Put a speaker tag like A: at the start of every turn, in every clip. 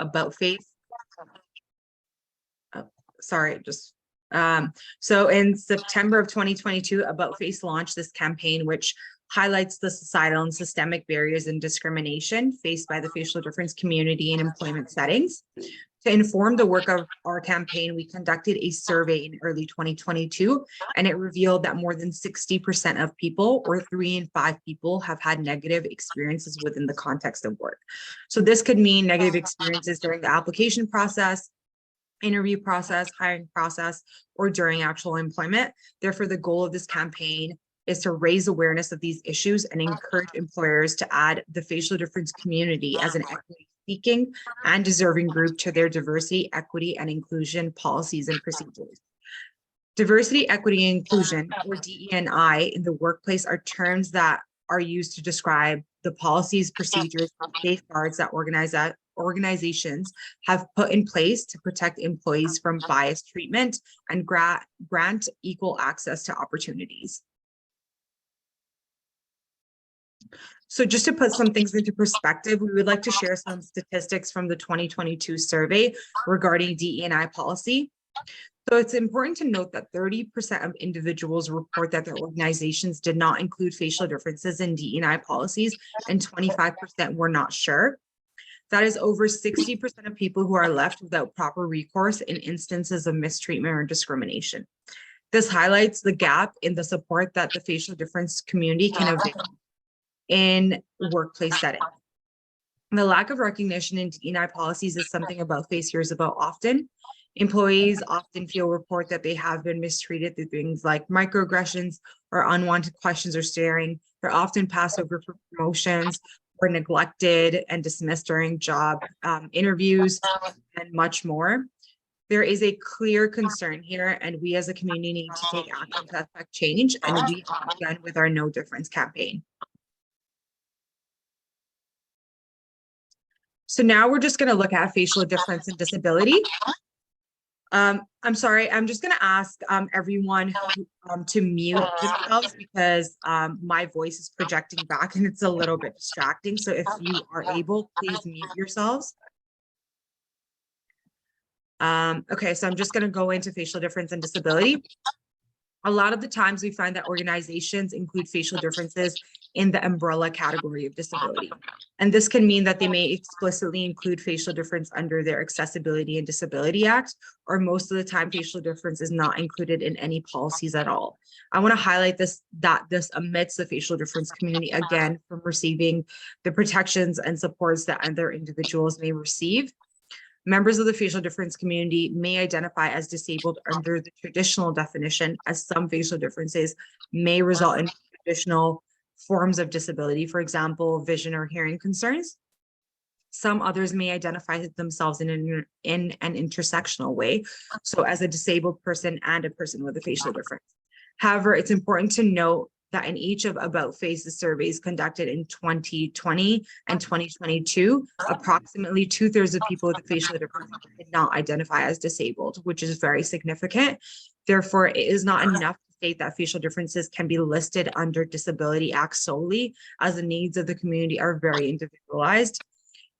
A: About Face. So in September of 2022, About Face launched this campaign, which highlights the societal and systemic barriers and discrimination faced by the facial difference community in employment settings. To inform the work of our campaign, we conducted a survey in early 2022, and it revealed that more than 60% of people, or 3 in 5 people, have had negative experiences within the context of work. So this could mean negative experiences during the application process, interview process, hiring process, or during actual employment. Therefore, the goal of this campaign is to raise awareness of these issues and encourage employers to add the facial difference community as an equity-seeking and deserving group to their diversity, equity, and inclusion policies and procedures. Diversity, equity, and inclusion, or DE&I, in the workplace are terms that are used to describe the policies, procedures, and safeguards that organizations have put in place to protect employees from biased treatment and grant equal access to opportunities. So just to put some things into perspective, we would like to share some statistics from the 2022 survey regarding DE&I policy. So it's important to note that 30% of individuals report that their organizations did not include facial differences in DE&I policies, and 25% were not sure. That is over 60% of people who are left without proper recourse in instances of mistreatment or discrimination. This highlights the gap in the support that the facial difference community can avail in workplace settings. The lack of recognition in DE&I policies is something About Face hears about often. Employees often report that they have been mistreated through things like microaggressions or unwanted questions or staring. They're often passed over for promotions or neglected and dismissed during job interviews and much more. There is a clear concern here, and we as a community need to take action to affect change, and we have begun with our No Difference campaign. So now we're just going to look at facial difference and disability. I'm sorry, I'm just going to ask everyone to mute themselves because my voice is projecting back and it's a little bit distracting. So if you are able, please mute yourselves. Okay, so I'm just going to go into facial difference and disability. A lot of the times we find that organizations include facial differences in the umbrella category of disability. And this can mean that they may explicitly include facial difference under their Accessibility and Disability Act, or most of the time facial difference is not included in any policies at all. I want to highlight this, that this omits the facial difference community, again, from receiving the protections and supports that other individuals may receive. Members of the facial difference community may identify as disabled under the traditional definition, as some facial differences may result in traditional forms of disability, for example, vision or hearing concerns. Some others may identify themselves in an intersectional way, so as a disabled person and a person with a facial difference. However, it's important to note that in each of About Face's surveys conducted in 2020 and 2022, approximately 2/3 of people with a facial difference did not identify as disabled, which is very significant. Therefore, it is not enough to state that facial differences can be listed under Disability Act solely, as the needs of the community are very individualized.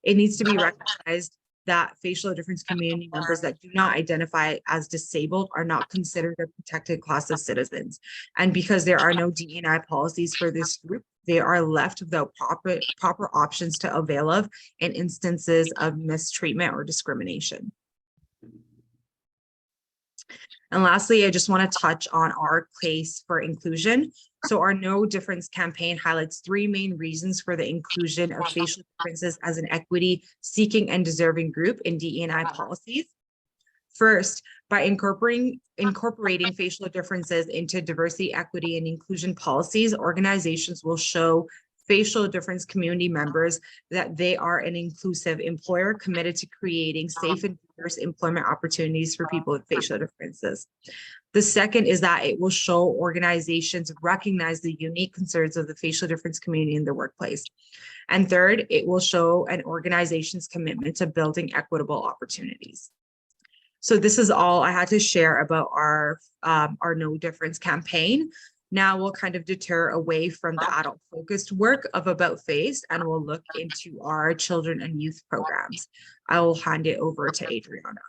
A: It needs to be recognized that facial difference community members that do not identify as disabled are not considered a protected class of citizens. And because there are no DE&I policies for this group, they are left without proper options to avail of in instances of mistreatment or discrimination. And lastly, I just want to touch on our place for inclusion. So our No Difference campaign highlights 3 main reasons for the inclusion of facial differences as an equity seeking and deserving group in DE&I policies. First, by incorporating facial differences into diversity, equity, and inclusion policies, organizations will show facial difference community members that they are an inclusive employer committed to creating safe and diverse employment opportunities for people with facial differences. The second is that it will show organizations recognize the unique concerns of the facial difference community in the workplace. And third, it will show an organization's commitment to building equitable opportunities. So this is all I had to share about our No Difference campaign. Now we'll kind of deter away from the adult focused work of About Face, and we'll look into our children and youth programs. I will hand it over to Adriana.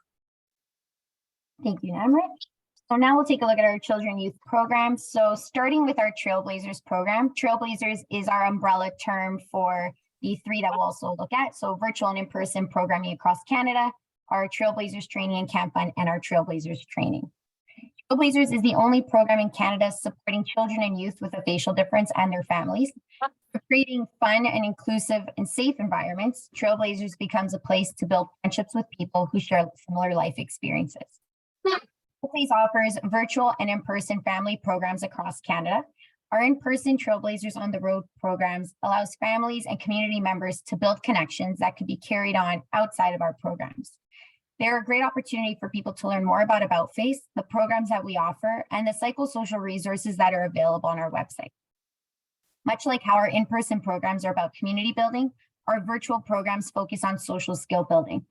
B: Thank you, Namrit. So now we'll take a look at our children youth programs. So starting with our Trailblazers program, Trailblazers is our umbrella term for the three that we'll also look at. So virtual and in-person programming across Canada, our Trailblazers training and Camp Fun, and our Trailblazers training. Trailblazers is the only program in Canada supporting children and youth with a facial difference and their families. For creating fun and inclusive and safe environments, Trailblazers becomes a place to build friendships with people who share similar life experiences. Trailblazers offers virtual and in-person family programs across Canada. Our in-person Trailblazers on the Road programs allows families and community members to build connections that could be carried on outside of our programs. They're a great opportunity for people to learn more about Face, the programs that we offer, and the psychosocial resources that are available on our website. Much like how our in-person programs are about community building, our virtual programs focus on social skill building.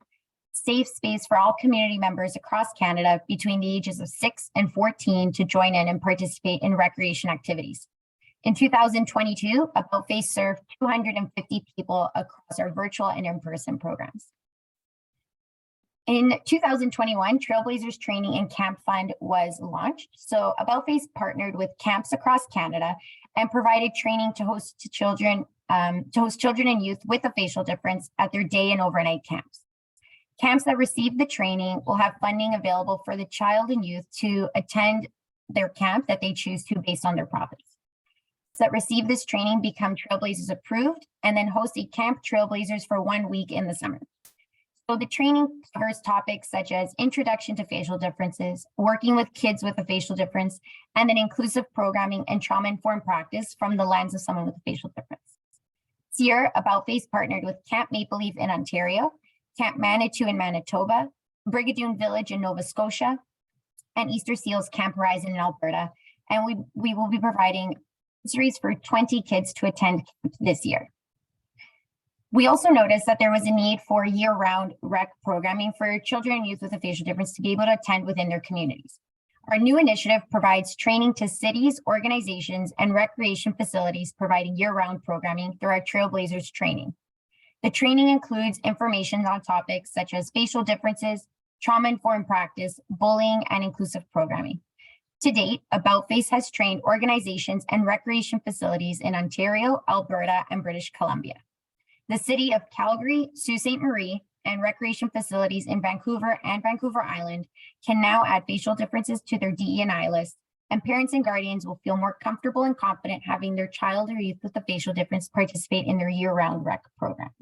B: Safe space for all community members across Canada between the ages of 6 and 14 to join in and participate in recreation activities. In 2022, About Face served 250 people across our virtual and in-person programs. In 2021, Trailblazers Training and Camp Fund was launched. So About Face partnered with camps across Canada and provided training to host children and youth with a facial difference at their day and overnight camps. Camps that receive the training will have funding available for the child and youth to attend their camp that they choose to based on their province. That receive this training become Trailblazers approved and then host a Camp Trailblazers for 1 week in the summer. So the training covers topics such as introduction to facial differences, working with kids with a facial difference, and then inclusive programming and trauma-informed practice from the lens of someone with a facial difference. This year, About Face partnered with Camp Maple Leaf in Ontario, Camp Manitou in Manitoba, Brigadoon Village in Nova Scotia, and Easter Seals Camp Horizon in Alberta. And we will be providing series for 20 kids to attend camp this year. We also noticed that there was a need for year-round rec programming for children and youth with a facial difference to be able to attend within their communities. Our new initiative provides training to cities, organizations, and recreation facilities providing year-round programming through our Trailblazers training. The training includes information on topics such as facial differences, trauma-informed practice, bullying, and inclusive programming. To date, About Face has trained organizations and recreation facilities in Ontario, Alberta, and British Columbia. The city of Calgary, Sault Ste. Marie, and recreation facilities in Vancouver and Vancouver Island can now add facial differences to their DE&I list, and parents and guardians will feel more comfortable and confident having their child or youth with a facial difference participate in their year-round rec programs.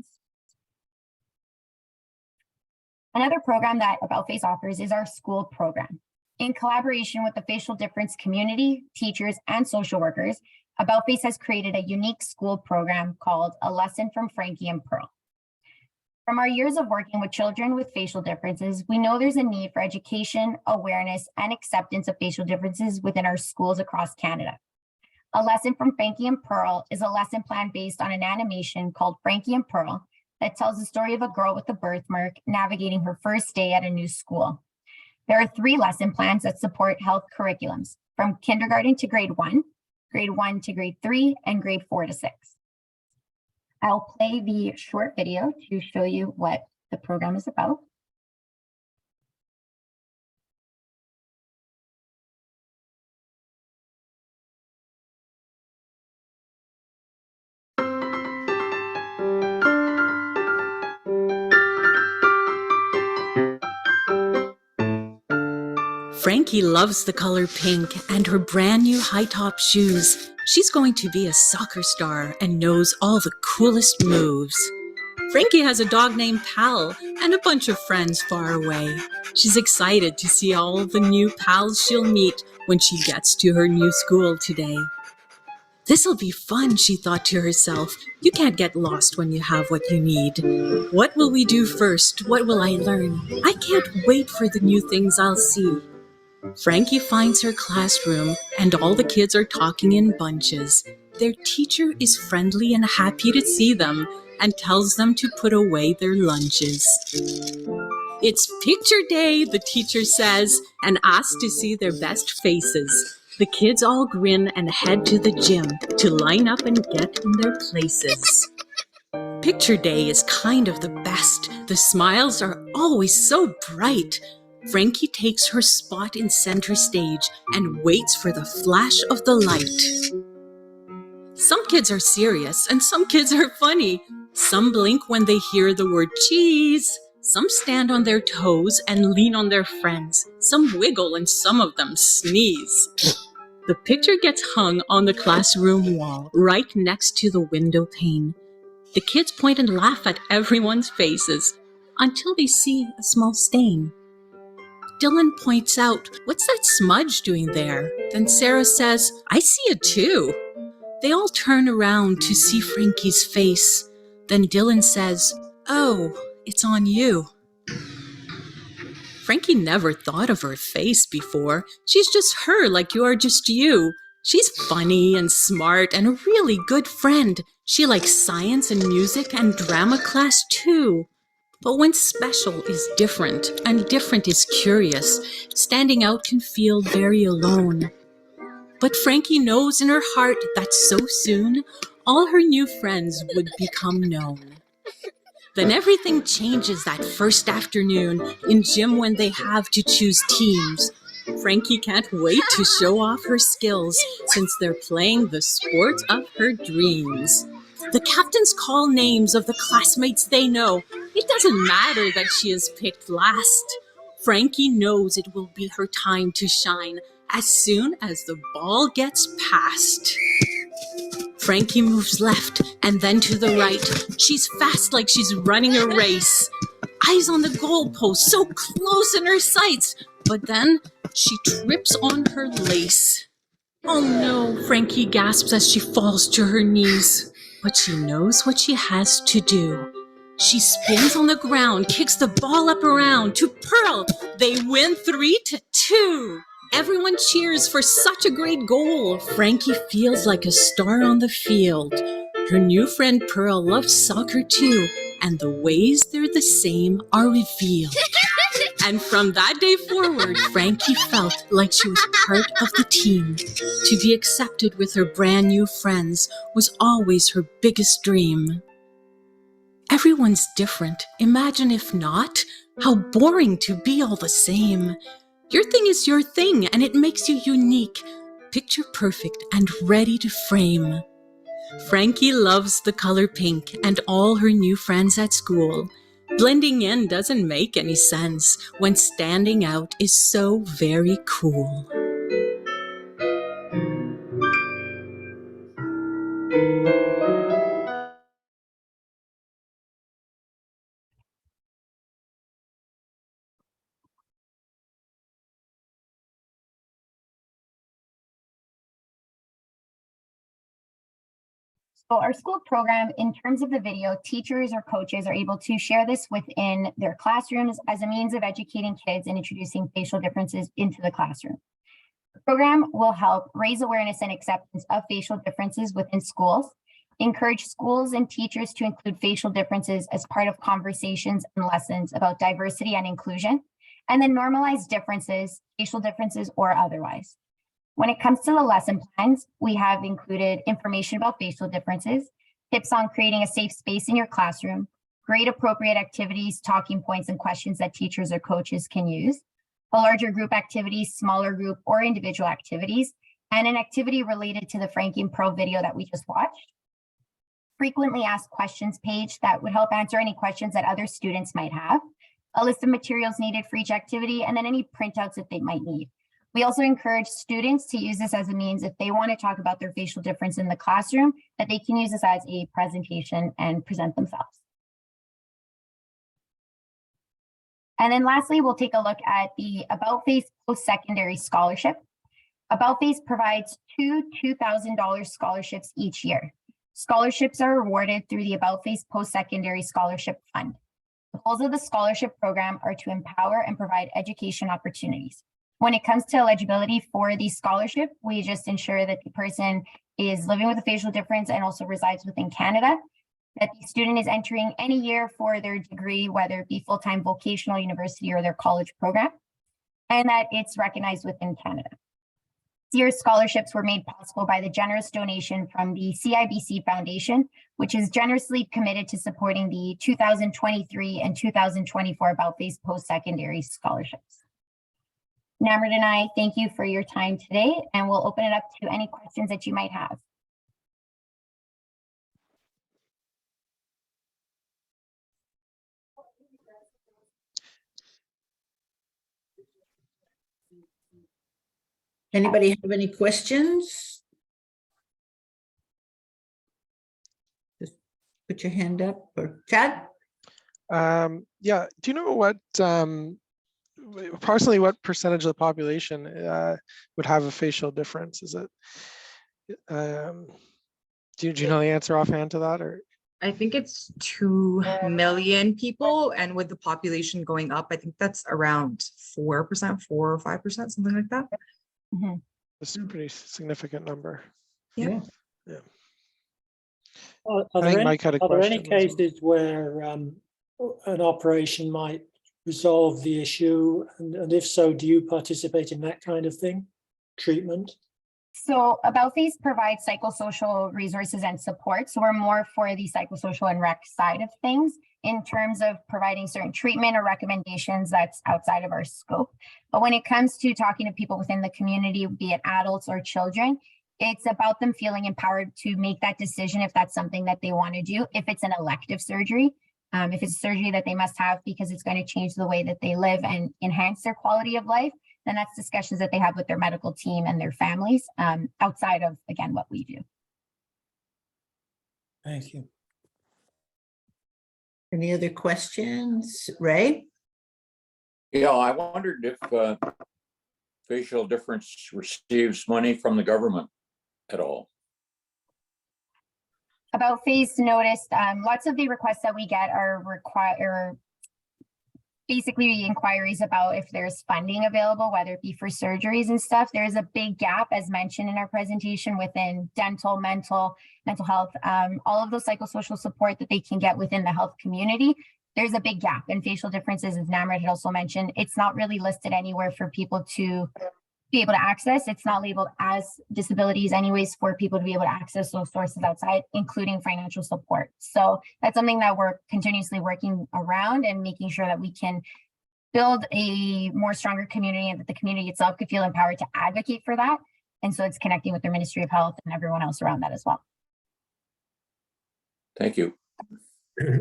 B: Another program that About Face offers is our school program. In collaboration with the facial difference community, teachers, and social workers, About Face has created a unique school program called A Lesson from Frankie and Pearl. From our years of working with children with facial differences, we know there's a need for education, awareness, and acceptance of facial differences within our schools across Canada. A Lesson from Frankie and Pearl is a lesson plan based on an animation called Frankie and Pearl that tells the story of a girl with a birthmark navigating her first day at a new school. There are 3 lesson plans that support health curriculums from kindergarten to grade 1 to grade 3, and grade 4 to 6. I'll play the short video to show you what the program is about.
C: Frankie loves the color pink and her brand new high-top shoes. She's going to be a soccer star and knows all the coolest moves. Frankie has a dog named Pal and a bunch of friends far away. She's excited to see all the new pals she'll meet when she gets to her new school today. This'll be fun, she thought to herself. You can't get lost when you have what you need. What will we do first? What will I learn? I can't wait for the new things I'll see. Frankie finds her classroom and all the kids are talking in bunches. Their teacher is friendly and happy to see them and tells them to put away their lunches. It's picture day, the teacher says, and asks to see their best faces. The kids all grin and head to the gym to line up and get in their places. Picture day is kind of the best. The smiles are always so bright. Frankie takes her spot in center stage and waits for the flash of the light. Some kids are serious and some kids are funny. Some blink when they hear the word cheese. Some stand on their toes and lean on their friends. Some wiggle and some of them sneeze. The picture gets hung on the classroom wall right next to the window pane. The kids point and laugh at everyone's faces until they see a small stain. Dylan points out, "What's that smudge doing there?" Then Sarah says, "I see it too." They all turn around to see Frankie's face. Then Dylan says, "Oh, it's on you." Frankie never thought of her face before. She's just her like you are just you. She's funny and smart and a really good friend. She likes science and music and drama class too. But when special is different and different is curious, standing out can feel very alone. But Frankie knows in her heart that so soon, all her new friends would become known. Then everything changes that first afternoon in gym when they have to choose teams. Frankie can't wait to show off her skills since they're playing the sport of her dreams. The captains call names of the classmates they know. It doesn't matter that she is picked last. Frankie knows it will be her time to shine as soon as the ball gets passed. Frankie moves left and then to the right. She's fast like she's running a race. Eyes on the goalpost, so close in her sights. But then she trips on her lace. "Oh no," Frankie gasps as she falls to her knees. But she knows what she has to do. She spins on the ground, kicks the ball up around to Pearl. They win 3-2. Everyone cheers for such a great goal. Frankie feels like a star on the field. Her new friend Pearl loves soccer too, and the ways they're the same are revealed. And from that day forward, Frankie felt like she was part of the team. To be accepted with her brand new friends was always her biggest dream. Everyone's different. Imagine if not. How boring to be all the same. Your thing is your thing, and it makes you unique, picture perfect and ready to frame. Frankie loves the color pink and all her new friends at school. Blending in doesn't make any sense when standing out is so very cool.
B: So our school program, in terms of the video, teachers or coaches are able to share this within their classrooms as a means of educating kids and introducing facial differences into the classroom. The program will help raise awareness and acceptance of facial differences within schools, encourage schools and teachers to include facial differences as part of conversations and lessons about diversity and inclusion, and then normalize differences, facial differences or otherwise. When it comes to the lesson plans, we have included information about facial differences, tips on creating a safe space in your classroom, grade appropriate activities, talking points, and questions that teachers or coaches can use, a larger group activity, smaller group or individual activities, and an activity related to the Frankie and Pearl video that we just watched. Frequently asked questions page that would help answer any questions that other students might have, a list of materials needed for each activity, and then any printouts that they might need. We also encourage students to use this as a means if they want to talk about their facial difference in the classroom, that they can use this as a presentation and present themselves. And then lastly, we'll take a look at the About Face Post-Secondary Scholarship. About Face provides two $2,000 scholarships each year. Scholarships are awarded through the About Face Post-Secondary Scholarship Fund. The goals of the scholarship program are to empower and provide education opportunities. When it comes to eligibility for the scholarship, we just ensure that the person is living with a facial difference and also resides within Canada, that the student is entering any year for their degree, whether it be full-time vocational university or their college program, and that it's recognized within Canada. This year's scholarships were made possible by the generous donation from the CIBC Foundation, which is generously committed to supporting the 2023 and 2024 about-face post-secondary scholarships. Namrat and I thank you for your time today, and we'll open it up to any questions that you might have.
D: Anybody have any questions? Just put your hand up or chat.
E: Yeah, do you know what, approximately what percentage of the population would have a facial difference? Is it, do you know the answer offhand to that, or?
A: I think it's 2 million people, and with the population going up, I think that's around 4%, 4 or 5%, something like that.
E: It's a pretty significant number.
A: Yeah.
E: Yeah.
F: Are
E: I think Mike had a
F: there any
E: question as well.
F: cases where an operation might resolve the issue? And if so, do you participate in that kind of thing, treatment?
B: So About Face provides psychosocial resources and support. So we're more for the psychosocial and rec side of things. In terms of providing certain treatment or recommendations, that's outside of our scope. But when it comes to talking to people within the community, be it adults or children, it's about them feeling empowered to make that decision if that's something that they want to do, if it's an elective surgery, if it's surgery that they must have because it's going to change the way that they live and enhance their quality of life, then that's discussions that they have with their medical team and their families, outside of, again, what we do.
F: Thank you.
D: Any other questions? Ray?
G: Yeah, I wondered if facial difference receives money from the government at all.
B: About Face noticed, lots of the requests that we get are basically inquiries about if there's funding available, whether it be for surgeries and stuff. There's a big gap, as mentioned in our presentation, within dental, mental health, all of those psychosocial support that they can get within the health community. There's a big gap in facial differences, as Namrat had also mentioned. It's not really listed anywhere for people to be able to access. It's not labeled as disabilities anyways for people to be able to access those sources outside, including financial support. So that's something that we're continuously working around and making sure that we can build a more stronger community and that the community itself could feel empowered to advocate for that. And so it's connecting with their Ministry of Health and everyone else around that as well.
G: Thank you.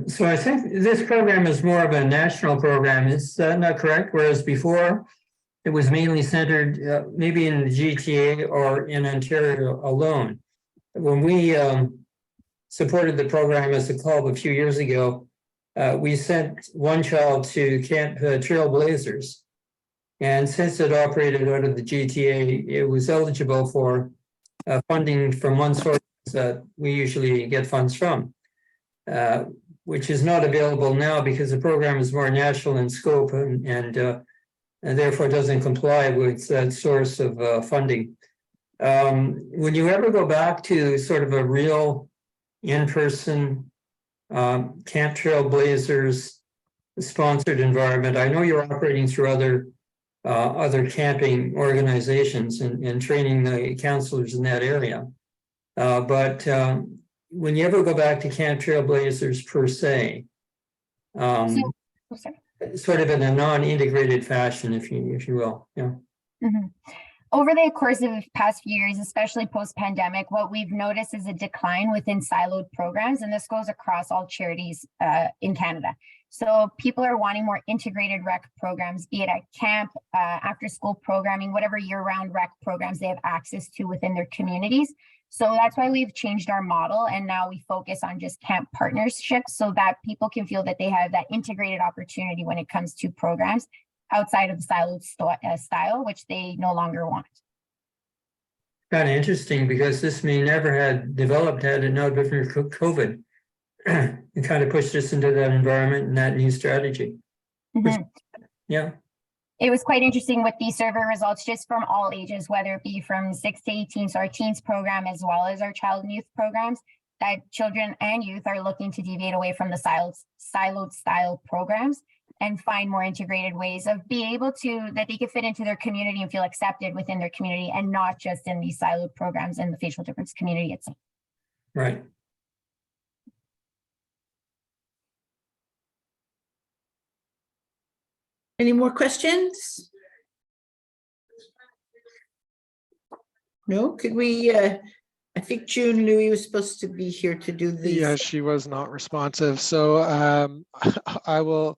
H: So I think this program is more of a national program. Is that not correct? Whereas before, it was mainly centered maybe in the GTA or in Ontario alone. When we supported the program as a club a few years ago, we sent one child to Camp Trailblazers. And since it operated out of the GTA, it was eligible for funding from one source that we usually get funds from, which is not available now because the program is more national in scope and therefore doesn't comply with that source of funding. When you ever go back to sort of a real in-person Camp Trailblazers sponsored environment, I know you're operating through other camping organizations and training the counselors in that area. But when you ever go back to Camp Trailblazers per se, sort of in a non-integrated fashion, if you will, yeah.
B: Over the course of the past few years, especially post-pandemic, what we've noticed is a decline within siloed programs, and this goes across all charities in Canada. So people are wanting more integrated rec programs, be it at camp, after-school programming, whatever year-round rec programs they have access to within their communities. So that's why we've changed our model, and now we focus on just camp partnerships so that people can feel that they have that integrated opportunity when it comes to programs outside of the siloed style, which they no longer want.
H: Kind of interesting because this may never had developed had it not been for COVID. It kind of pushed us into that environment and that new strategy. Yeah.
B: It was quite interesting with these survey results just from all ages, whether it be from 6 to 18, so our teens program, as well as our child and youth programs, that children and youth are looking to deviate away from the siloed style programs. and find more integrated ways of being able to, that they can fit into their community and feel accepted within their community and not just in these siloed programs in the facial difference community itself.
H: Right.
D: Any more questions? No, could we, I think June Louis was supposed to be here to do the.
E: Yeah, she was not responsive. So I will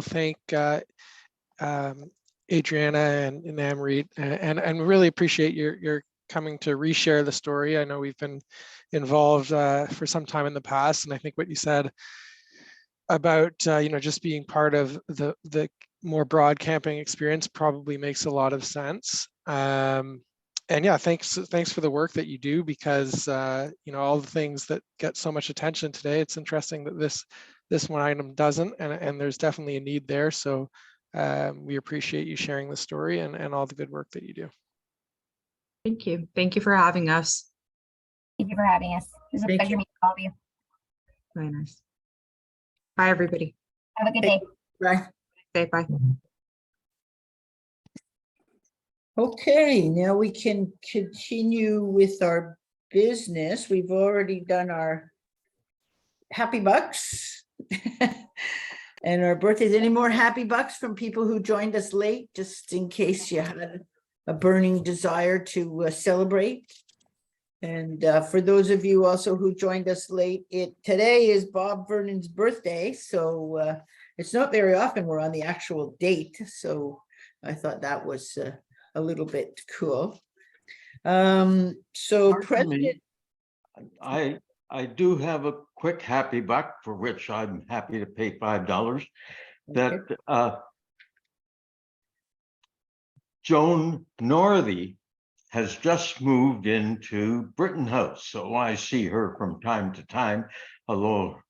E: thank Adriana and Amrit and really appreciate your coming to reshare the story. I know we've been involved for some time in the past, and I think what you said about just being part of the more broad camping experience probably makes a lot of sense. And yeah, thanks for the work that you do, because all the things that get so much attention today, it's interesting that this one item doesn't, and there's definitely a need there. So we appreciate you sharing the story and all the good work that you do.
A: Thank you. Thank you for having us.
B: Thank you for having us. It was a
D: Thank
B: pleasure
D: you.
B: meeting all of you.
A: Very nice. Bye, everybody.
B: Have a good day.
D: Right.
A: Say bye.
D: Okay, now we can continue with our business. We've already done our happy bucks and our birthdays. Any more happy bucks from people who joined us late, just in case you had a burning desire to celebrate? And for those of you also who joined us late, today is Bob Vernon's birthday, so it's not very often we're on the actual date. So I thought that was a little bit cool. So
I: Pardon me.
D: President,
I: I do have a quick happy buck for which I'm happy to pay $5. That Joan Northey has just moved into Britton House, so I see her from time to time, although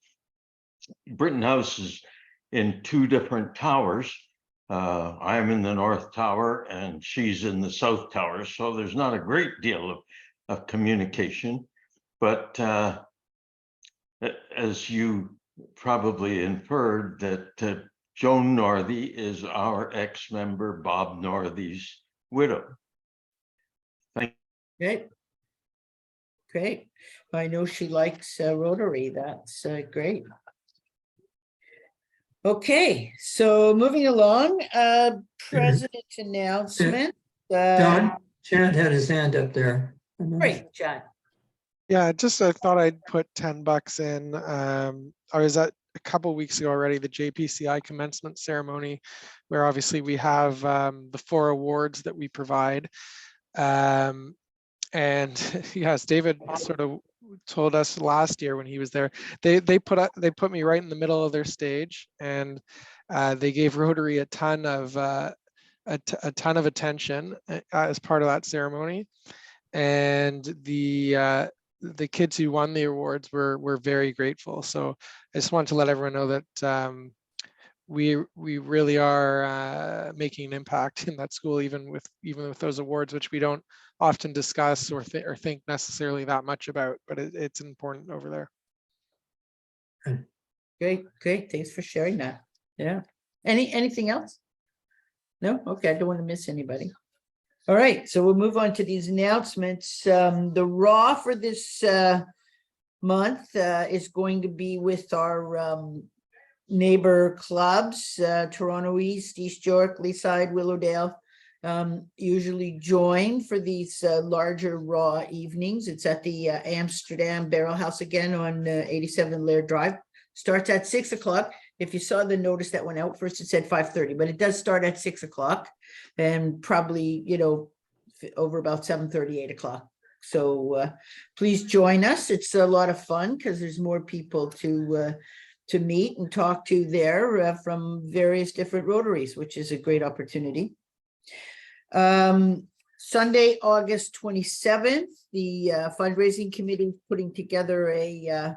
I: Britton House is in 2 different towers. I'm in the North Tower and she's in the South Tower, so there's not a great deal of communication. But as you probably inferred, that Joan Northey is our ex-member Bob Northey's widow.
D: great. I know she likes Rotary. That's great. Okay, so moving along, president announcement.
H: John, Chad had his hand up there.
D: Great, John.
E: Yeah, I thought I'd put $10 in. I was at a couple weeks ago already, the JPCI commencement ceremony, where obviously we have the 4 awards that we provide. And yes, David sort of told us last year when he was there, they put me right in the middle of their stage, and they gave Rotary a ton of attention as part of that ceremony. And the kids who won the awards were very grateful. So I just wanted to let everyone know that we really are making an impact in that school, even with those awards, which we don't often discuss or think necessarily that much about, but it's important over there.
D: Great. Thanks for sharing that. Yeah. Anything else? No? Okay, I don't want to miss anybody. All right, so we'll move on to these announcements. The RAW for this month is going to be with our neighbor clubs, Toronto East, East York, Leaside, Willowdale. Usually join for these larger RAW evenings. It's at the Amsterdam Barrel House again on 87 Laird Drive. Starts at 6 o'clock. If you saw the notice that went out first, it said 5:30, but it does start at 6 o'clock and probably, over about 7:30, 8 o'clock. So please join us. It's a lot of fun because there's more people to meet and talk to there from various different Rotaries, which is a great opportunity. Sunday, August 27th, the fundraising committee is putting together a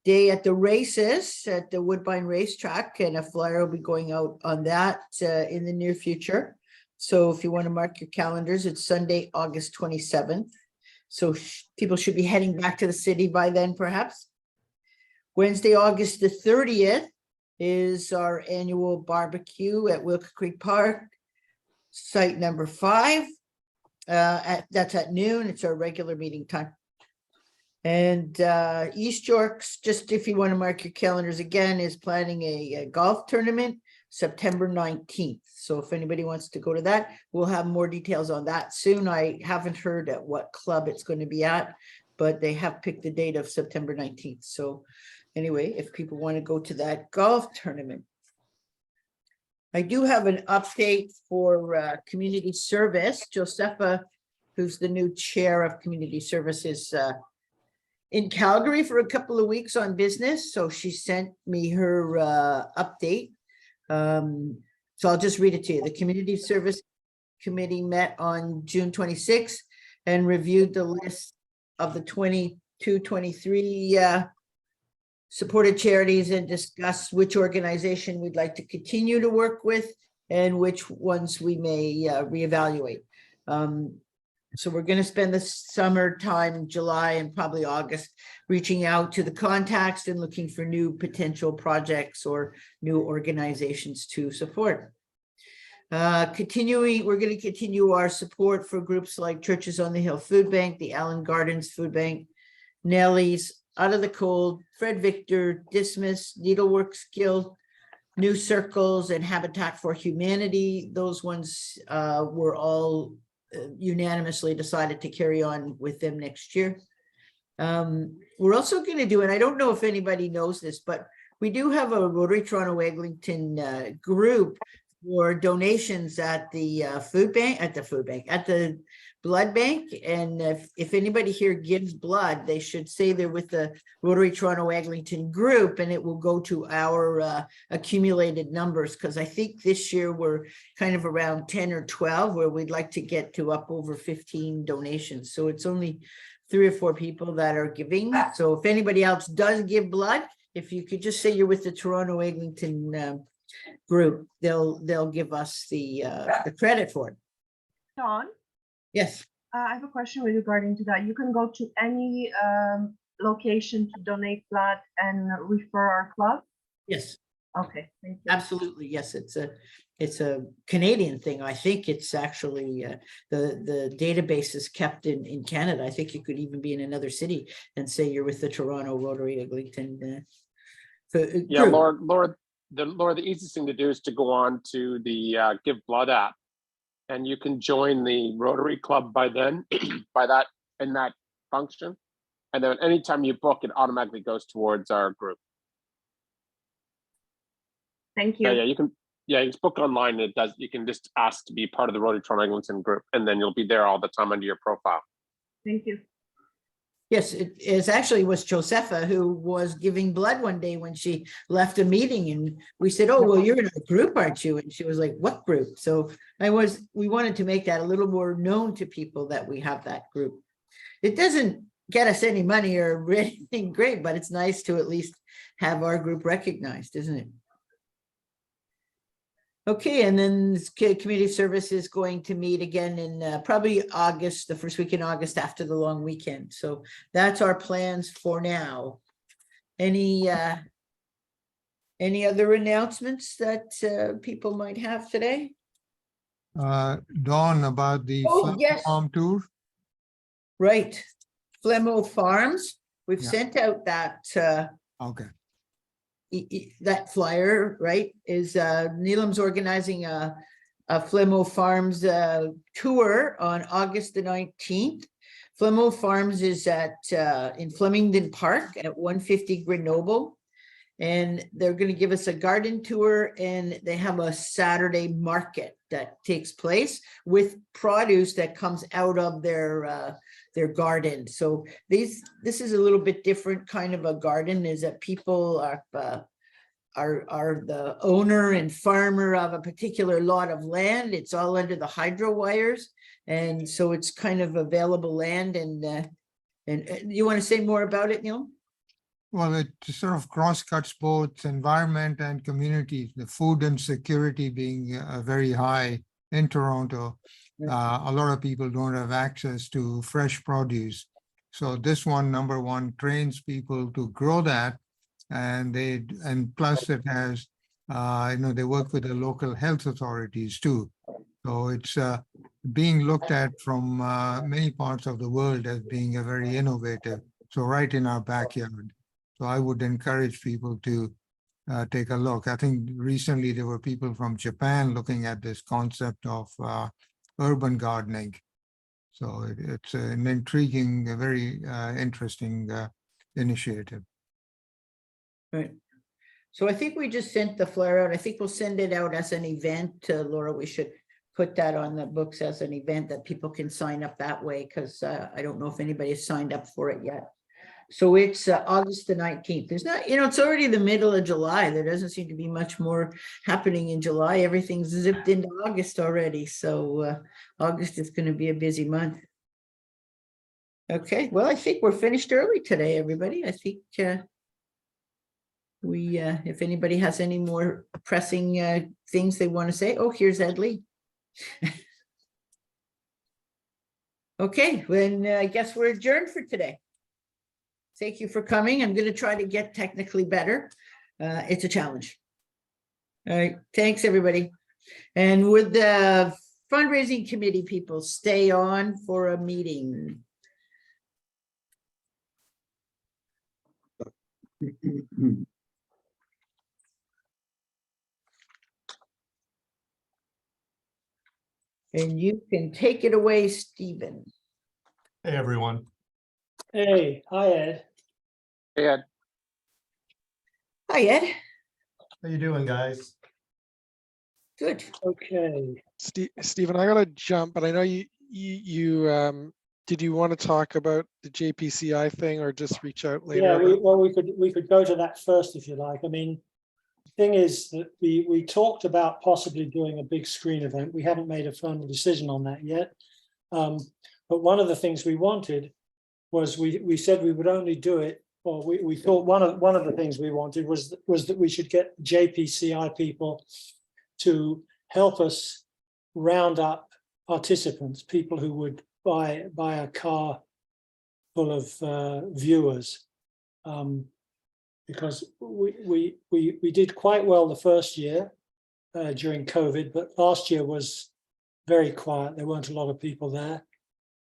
D: day at the races at the Woodbine Racetrack, and a flyer will be going out on that in the near future. So if you want to mark your calendars, it's Sunday, August 27th. So people should be heading back to the city by then, perhaps. Wednesday, August the 30th, is our annual barbecue at Wilka Creek Park, site number 5. That's at noon. It's our regular meeting time. And East York's, just if you want to mark your calendars again, is planning a golf tournament September 19th. So if anybody wants to go to that, we'll have more details on that soon. I haven't heard at what club it's going to be at, but they have picked the date of September 19th. So anyway, if people want to go to that golf tournament. I do have an update for community service. Josepha, who's the new chair of community services, in Calgary for a couple of weeks on business. So she sent me her update. So I'll just read it to you. The Community Service Committee met on June 26th and reviewed the list of the 22-23 supported charities and discussed which organization we'd like to continue to work with and which ones we may reevaluate. So we're going to spend the summertime, July and probably August, reaching out to the contacts and looking for new potential projects or new organizations to support. We're going to continue our support for groups like Churches on the Hill Food Bank, the Allen Gardens Food Bank, Nellie's, Out of the Cold, Fred Victor, Dismiss, Needleworks Guild, New Circles, and Habitat for Humanity. Those ones were all unanimously decided to carry on with them next year. We're also going to do, and I don't know if anybody knows this, but we do have a Rotary Toronto Eglinton group for donations at the at the blood bank. And if anybody here gives blood, they should say they're with the Rotary Toronto Eglinton group, and it will go to our accumulated numbers. Because I think this year we're kind of around 10 or 12, where we'd like to get to up over 15 donations. So it's only 3 or 4 people that are giving. So if anybody else does give blood, if you could just say you're with the Toronto Eglinton group, they'll give us the credit for it.
J: Don,
D: Yes.
J: I have a question regarding to that. You can go to any location to donate blood and refer our club.
D: Yes.
J: Okay, thank you.
D: Absolutely. Yes, it's a Canadian thing. I think it's actually the database is kept in Canada. I think you could even be in another city and say you're with the Toronto Rotary Eglinton.
K: Yeah, Laura, the easiest thing to do is to go on to the Give Blood app, and you can join the Rotary Club by then, in that function, and then anytime you book, it automatically goes towards our group.
J: Thank you.
K: Yeah, you can. Yeah, you just book online. And it does. You can just ask to be part of the Rotary Toronto Eglinton group, and then you'll be there all the time under your profile.
J: Thank you.
D: Yes, it is actually was Josepha who was giving blood one day when she left a meeting, and we said, "Oh, well, you're in a group, aren't you?" And she was like, "What group?" So we wanted to make that a little more known to people that we have that group. It doesn't get us any money or anything great, but it's nice to at least have our group recognized, isn't it? Okay, and then community service is going to meet again in probably August, the first week in August after the long weekend. So that's our plans for now. Any other announcements that people might have today?
L: Dawn, about the farm tour.
D: Right, Flemo Farms. We've
L: Yeah.
D: sent out that
L: Okay.
D: that flyer, right? Is Neelam's organizing a Flemo Farms tour on August the 19th. Flemo Farms is at in Flemington Park at 150 Grenoble. And they're going to give us a garden tour, and they have a Saturday market that takes place with produce that comes out of their garden. So this is a little bit different kind of a garden, is that people are the owner and farmer of a particular lot of land. It's all under the hydro wires, and so it's kind of available land. And you want to say more about it, Neil?
L: Well, it sort of cross-cuts both environment and community, the food and security being very high in Toronto. A lot of people don't have access to fresh produce. So this one, number one, trains people to grow that and plus it has, they work with the local health authorities too. So it's being looked at from many parts of the world as being a very innovative. So right in our backyard. So I would encourage people to take a look. I think recently there were people from Japan looking at this concept of urban gardening. So it's an intriguing, a very interesting initiative.
D: Right. So I think we just sent the flyer out. I think we'll send it out as an event. Laura, we should put that on the books as an event that people can sign up that way, because I don't know if anybody has signed up for it yet. So it's August the 19th. There's not, it's already the middle of July. There doesn't seem to be much more happening in July. Everything's zipped into August already. So August is going to be a busy month. Okay, well, I think we're finished early today, everybody. I think if anybody has any more pressing things they want to say. Oh, here's Ed Lee. Okay, then I guess we're adjourned for today. Thank you for coming. I'm going to try to get technically better. It's a challenge. All right, thanks everybody. And would the fundraising committee people stay on for a meeting? And you can take it away, Stephen.
M: Hey, everyone.
F: Hey, hi, Ed.
K: Hey, Ed.
D: Hi, Ed.
M: How you doing, guys?
D: Good.
F: Okay.
E: Stephen, I gotta jump, but I know you did you want to talk about the JPCI thing or just reach out later?
F: Yeah, we could go to that first if you like. I mean, the thing is that we talked about possibly doing a big screen event. We haven't made a final decision on that yet. But one of the things we wanted was we said we would only do it, or we thought one of the things we wanted was that we should get JPCI people to help us round up participants, people who would buy a car full of viewers, because we did quite well the first year during COVID, but last year was very quiet. There weren't a lot of people there,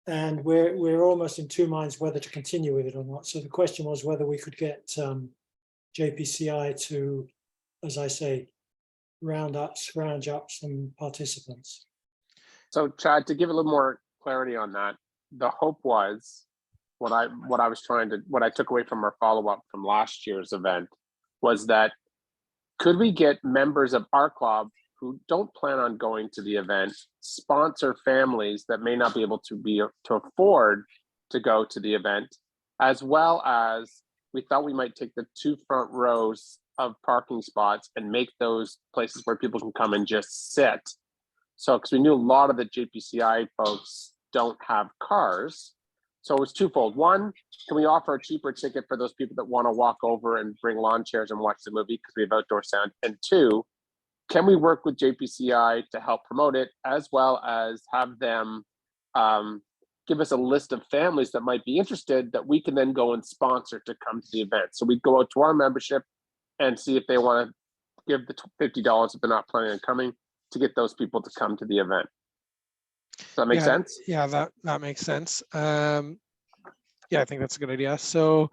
F: and we're almost in two minds whether to continue with it or not. So the question was whether we could get JPCI to, as I say, scrounge up some participants.
K: So Chad, to give a little more clarity on that, the hope was what I took away from our follow-up from last year's event was that could we get members of our club who don't plan on going to the event sponsor families that may not be able to afford to go to the event, as well as we thought we might take the 2 front rows of parking spots and make those places where people can come and just sit. So, because we knew a lot of the JPCI folks don't have cars. So it was twofold. One, can we offer a cheaper ticket for those people that want to walk over and bring lawn chairs and watch the movie because we have outdoor sound? And two, can we work with JPCI to help promote it, as well as have them give us a list of families that might be interested that we can then go and sponsor to come to the event. So we go out to our membership and see if they want to give the $50 if they're not planning on coming, to get those people to come to the event. Does that make sense?
E: Yeah, that makes sense. Yeah, I think that's a good idea. So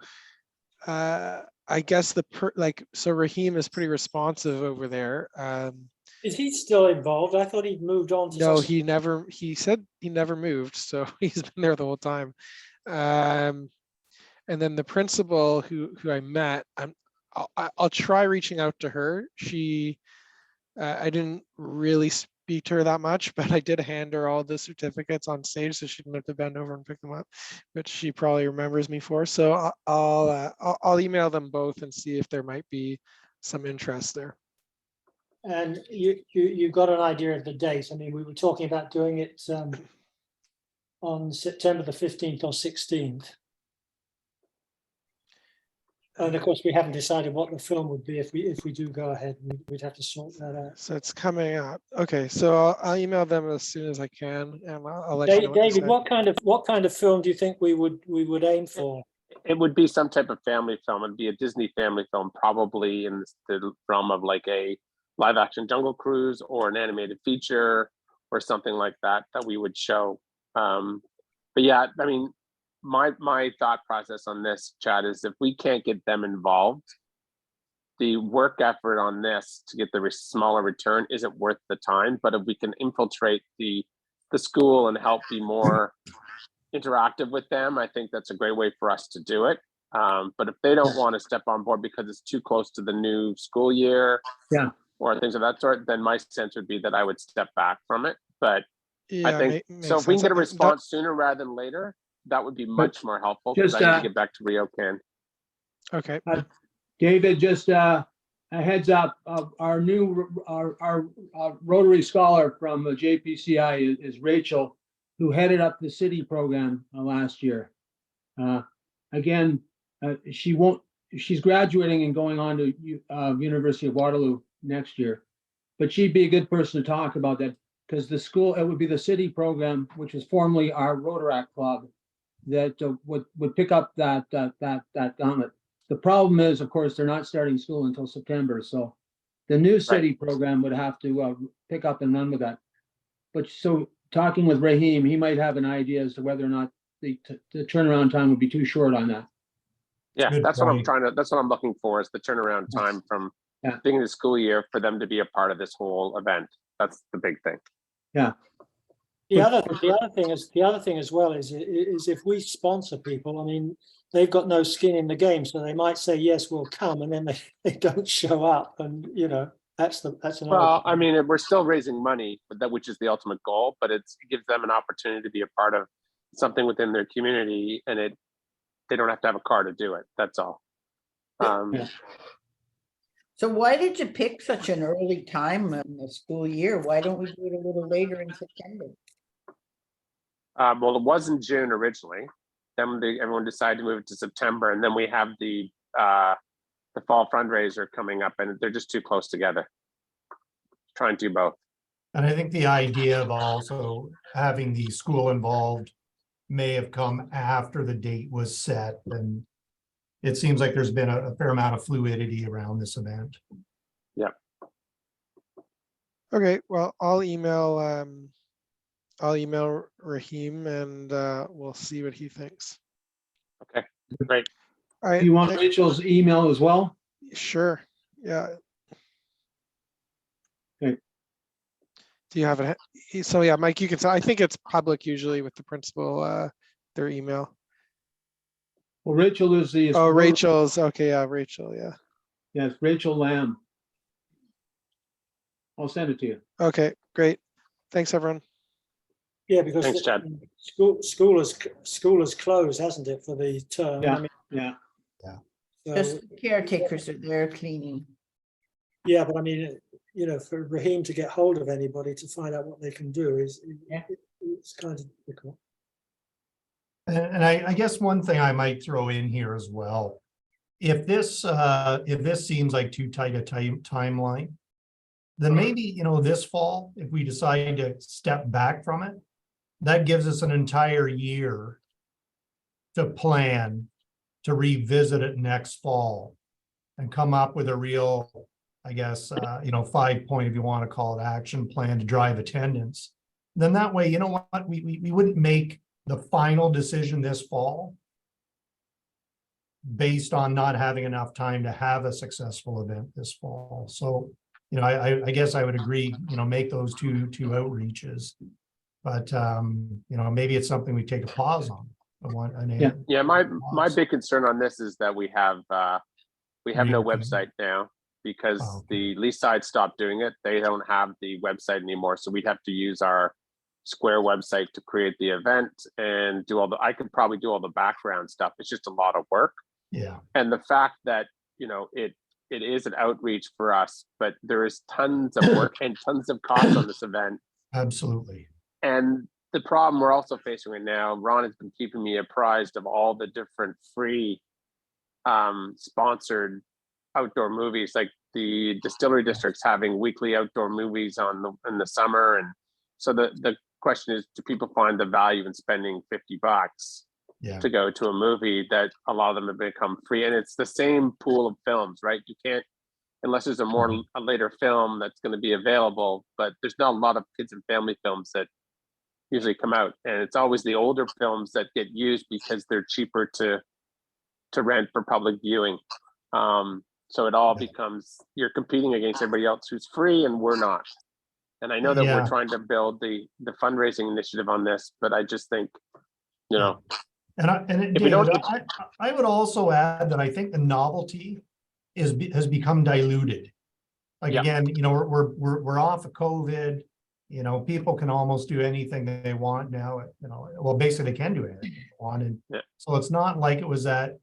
E: I guess so Raheem is pretty responsive over there.
F: Is he still involved? I thought he'd moved on to
E: No, he said he never moved, so he's been there the whole time. And then the principal who I met, I'll try reaching out to her. I didn't really speak to her that much, but I did hand her all the certificates on stage, so she didn't have to bend over and pick them up, which she probably remembers me for. So I'll email them both and see if there might be some interest there.
F: And you got an idea of the date? I mean, we were talking about doing it on September the 15th or 16th. And of course, we haven't decided what the film would be. If we do go ahead, we'd have to sort that out.
E: So it's coming up. Okay, so I'll email them as soon as I can, and I'll let you know.
F: David, what kind of film do you think we would aim for?
K: It would be some type of family film. It'd be a Disney family film, probably in the realm of like a live action Jungle Cruise or an animated feature or something like that that we would show. But yeah, I mean, my thought process on this, Chad, is if we can't get them involved, the work effort on this to get the smaller return isn't worth the time. But if we can infiltrate the school and help be more interactive with them, I think that's a great way for us to do it. But if they don't want to step on board because it's too close to the new school year,
H: Yeah.
K: or things of that sort, then my sense would be that I would step back from it. But
E: Yeah,
K: I think so. If we can get a response sooner rather than later, that would be much more helpful, because I need to get back to Ryokan.
E: Okay.
N: David, just a heads up, our Rotary scholar from JPCI is Rachel, who headed up the city program last year. Again, she's graduating and going on to University of Waterloo next year, but she'd be a good person to talk about that, because the school, it would be the city program, which was formerly our Rotaract Club, that would pick up that gauntlet. The problem is, of course, they're not starting school until September, so the new city program would have to pick up and run with that. But so talking with Raheem, he might have an idea as to whether or not the turnaround time would be too short on that.
K: Yeah,
N: Good
K: that's what I'm
N: point.
K: trying to. That's what I'm looking for, is the turnaround time from beginning of the school year for them to be a part of this whole event. That's the big thing.
N: Yeah.
F: The other thing as well is if we sponsor people, I mean, they've got no skin in the game, so they might say yes, we'll come, and then they don't show up, and that's another.
K: Well, I mean, we're still raising money, which is the ultimate goal, but it gives them an opportunity to be a part of something within their community, and they don't have to have a car to do it. That's all.
D: So why did you pick such an early time in the school year? Why don't we do it a little later in September?
K: Well, it was in June originally. Then everyone decided to move it to September, and then we have the fall fundraiser coming up, and they're just too close together. Try and do both.
M: And I think the idea of also having the school involved may have come after the date was set, and it seems like there's been a fair amount of fluidity around this event.
K: Yeah.
E: Okay, well, I'll email Raheem, and we'll see what he thinks.
K: Okay, great.
E: All right.
N: Do you want Rachel's email as well?
E: Sure. Yeah.
N: Okay.
E: Do you have it? So yeah, Mike, you can say, I think it's public usually with the principal, their email.
N: Well, Rachel is the.
E: Oh, Rachel's, okay, yeah, Rachel, yeah.
N: Yes, Rachel Lamb. I'll send it to you.
E: Okay, great. Thanks, everyone.
F: Yeah, because
K: Thanks, Chad.
F: School has closed, hasn't it, for the term?
N: Yeah,
F: I mean,
N: yeah.
F: so-
D: Just caretakers are there cleaning.
F: Yeah, but I mean, for Raheem to get hold of anybody to find out what they can do it's kind of difficult.
M: And I guess one thing I might throw in here as well, if this seems like too tight a timeline, then maybe, this fall, if we decide to step back from it, that gives us an entire year to plan, to revisit it next fall and come up with a real, I guess, 5-point, if you want to call it, action plan to drive attendance. Then that way, you know what, we wouldn't make the final decision this fall based on not having enough time to have a successful event this fall. So, I guess I would agree, make those two outreaches, but maybe it's something we take a pause on.
K: Yeah, my big concern on this is that we have no website now, because the Least Side stopped doing it. They don't have the website anymore, so we'd have to use our Square website to create the event and do I could probably do all the background stuff. It's just a lot of work.
M: Yeah.
K: And the fact that, it is an outreach for us, but there is tons of work and tons of costs on this event.
M: Absolutely.
K: And the problem we're also facing right now, Ron has been keeping me apprised of all the different free sponsored outdoor movies, like the distillery districts having weekly outdoor movies in the summer. And so the question is, do people find the value in spending $50
M: Yeah.
K: to go to a movie, that a lot of them have become free, and it's the same pool of films, right? You can't, unless there's a later film that's going to be available, but there's not a lot of kids and family films that usually come out, and it's always the older films that get used because they're cheaper to rent for public viewing. So it all becomes, you're competing against everybody else who's free and we're not. And I know that we're trying to build the fundraising initiative on this, but I just think, you know,
M: David, I would also add that I think the novelty has become diluted. Like, again, you know, we're off of COVID. You know, people can almost do anything they want now. You know, well, basically they can do anything they want, and so it's not like it was that,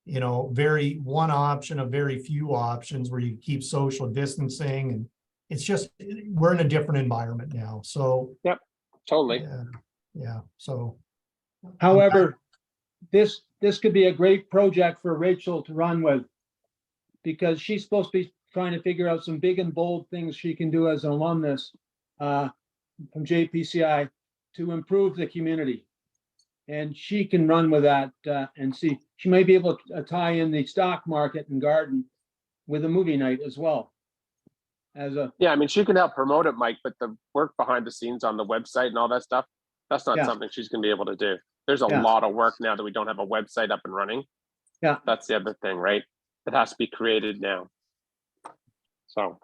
M: you know, very one option of very few options where you keep social distancing, and it's just, we're in a different environment now. So
K: totally.
M: So,
N: However, this could be a great project for Rachel to run with, because she's supposed to be trying to figure out some big and bold things she can do as an alumnus from JPCI to improve the community. And she can run with that and see, she may be able to tie in the stock market and garden with a movie night as well.
K: I mean, she can help promote it, Mike, but the work behind the scenes on the website and all that stuff, that's not something she's going to be able to do. There's a lot of work now that we don't have a website up and running.
N: Yeah.
K: That's the other thing, right? It has to be created now. So.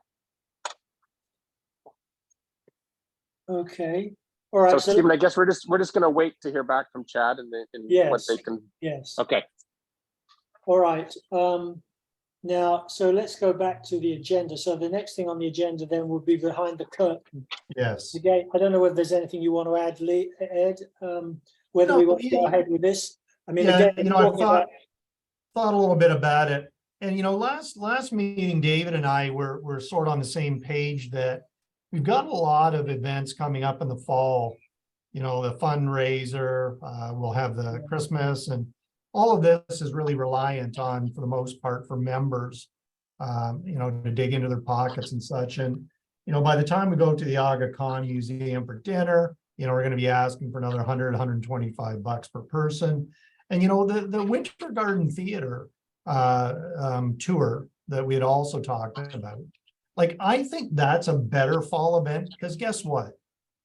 F: Okay. All right.
K: So Stephen, I guess we're just going to wait to hear back from Chad and what they can.
F: Yes.
K: Okay.
F: All right. Now, so let's go back to the agenda. So the next thing on the agenda then would be behind the curtain.
M: Yes.
F: Again, I don't know whether there's anything you want to add, Ed, whether we want to go ahead with this. I mean, again,
M: you know, I thought a little bit about it. And, you know, last meeting, David and I were sort of on the same page that we've got a lot of events coming up in the fall. You know, the fundraiser, we'll have the Christmas, and all of this is really reliant on, for the most part, for members, you know, to dig into their pockets and such. And, you know, by the time we go to the Aga Khan Museum for dinner, you know, we're going to be asking for another $125 per person. And, you know, the Winter Garden Theater tour that we had also talked about, like, I think that's a better fall event, because guess what?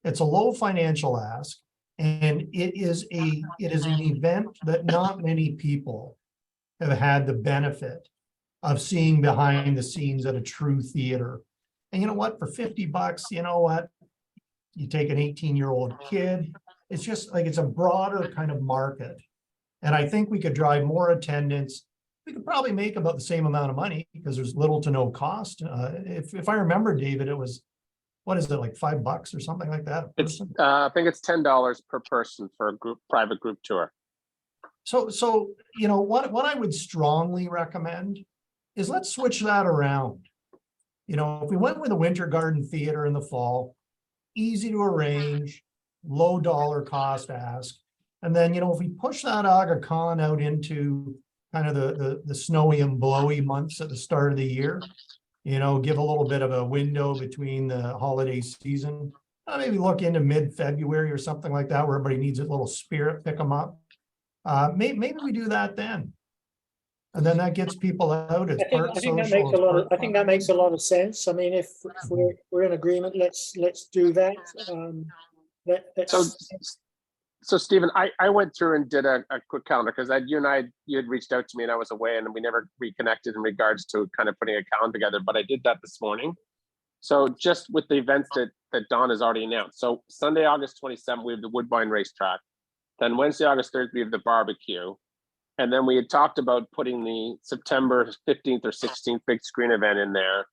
M: It's a low financial ask, and it is an event that not many people have had the benefit of seeing behind the scenes at a true theater. And you know what? For $50, you know what? You take an 18-year-old kid. It's just like, it's a broader kind of market. And I think we could drive more attendance. We could probably make about the same amount of money because there's little to no cost. If I remember, David, it was, what is it, like $5 or something like that?
K: It's I think it's $10 per person for a private group tour.
M: So you know what I would strongly recommend is let's switch that around. You know, if we went with a Winter Garden Theater in the fall, easy to arrange, low dollar cost ask, and then, you know, if we push that Aga Khan out into kind of the snowy and blowy months at the start of the year, you know, give a little bit of a window between the holiday season, maybe look into mid-February or something like that, where everybody needs a little spirit, pick them up. Maybe we do that then. And then that gets people out. It's
F: I think that makes a lot of sense. I mean, if we're in agreement, let's do that.
K: So Stephen, I went through and did a quick calendar, because you had reached out to me and I was away, and we never reconnected in regards to kind of putting a calendar together, but I did that this morning. So just with the events that Dawn has already announced. So Sunday, August 27th, we have the Woodbine Racetrack. Then Wednesday, August 3rd, we have the barbecue. And then we had talked about putting the September 15th or 16th big screen event in there.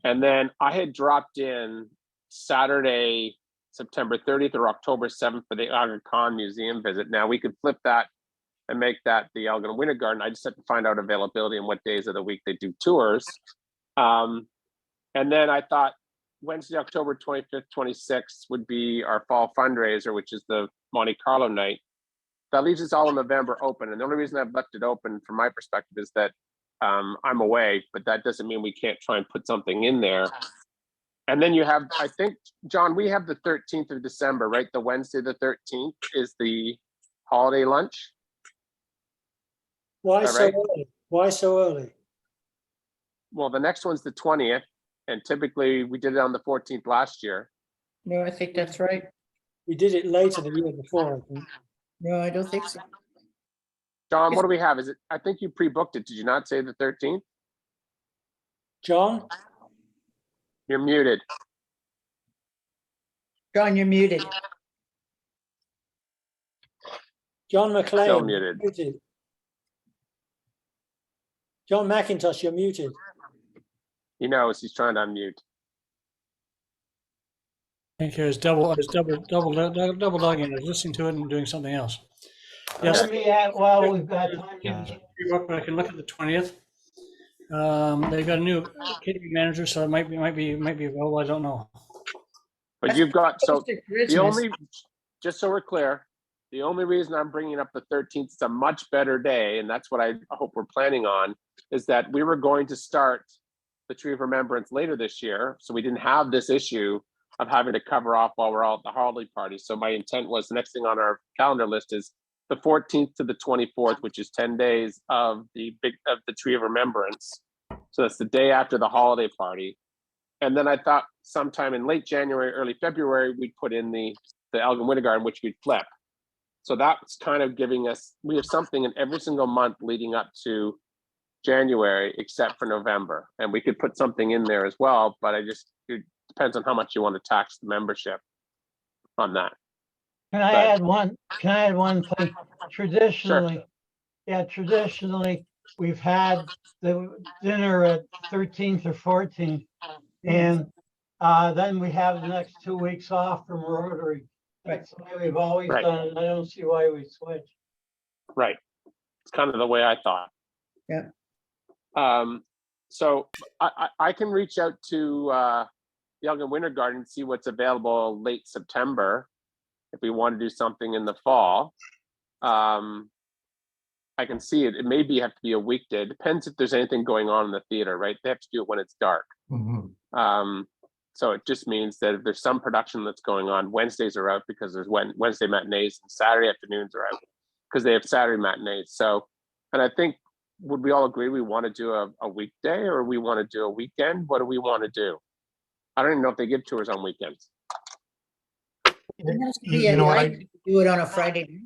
K: And then I had dropped in Saturday, September 30th or October 7th for the Aga Khan Museum visit. Now we could flip that and make that the Elgin Winter Garden. I just had to find out availability and what days of the week they do tours. And then I thought Wednesday, October 25th, 26th would be our fall fundraiser, which is the Monte Carlo night. That leaves us all in November open. And the only reason I've left it open from my perspective is that I'm away, but that doesn't mean we can't try and put something in there. And then you have, I think, John, we have the 13th of December, right? The Wednesday, the 13th is the holiday lunch.
F: Why
K: Is that
F: so
K: right?
F: early? Why so early?
K: Well, the next one's the 20th, and typically we did it on the 14th last year.
D: No, I think that's right.
F: We did it later the year before, I think.
D: No, I don't think so.
K: John, what do we have? Is it? I think you pre-booked it. Did you not say the 13th?
F: John?
K: You're muted.
D: John, you're muted.
F: John McLean.
K: Still
F: you're
K: muted.
F: muted. John McIntosh, you're muted.
K: He knows he's trying to unmute.
O: I think I was double dogging. I was listening to it and doing something else. Yes.
H: Well, we've got time.
O: But I can look at the 20th. They've got a new catering manager, so it might be available. I don't know.
K: But you've got, so
D: Close to
K: the
D: Christmas.
K: only, just so we're clear, the only reason I'm bringing up the 13th, it's a much better day, and that's what I hope we're planning on, is that we were going to start the Tree of Remembrance later this year, so we didn't have this issue of having to cover off while we're all at the holiday party. So my intent was the next thing on our calendar list is the 14th to the 24th, which is 10 days of the Tree of Remembrance. So that's the day after the holiday party. And then I thought sometime in late January, early February, we'd put in the Elgin Winter Garden, which we'd flip. So that's kind of giving us, we have something in every single month leading up to January, except for November. And we could put something in there as well, but it depends on how much you want to tax the membership on that.
H: Can I add one thing? Traditionally,
K: Sure.
H: yeah, traditionally, we've had the dinner at 13th or 14th. And then we have the next 2 weeks off from Rotary. That's the way we've always
K: Right.
H: done it. I don't see why we switch.
K: Right. It's kind of the way I thought.
D: Yeah.
K: So I can reach out to the Elgin Winter Garden and see what's available late September if we want to do something in the fall. I can see it. It may have to be a weekday. It depends if there's anything going on in the theater, right? They have to do it when it's dark. So it just means that if there's some production that's going on, Wednesdays are out because there's Wednesday matinees, and Saturday afternoons are out because they have Saturday matinees. So, and I think, would we all agree we want to do a weekday or we want to do a weekend? What do we want to do? I don't even know if they give tours on weekends.
D: Yeah, I do it on a Friday.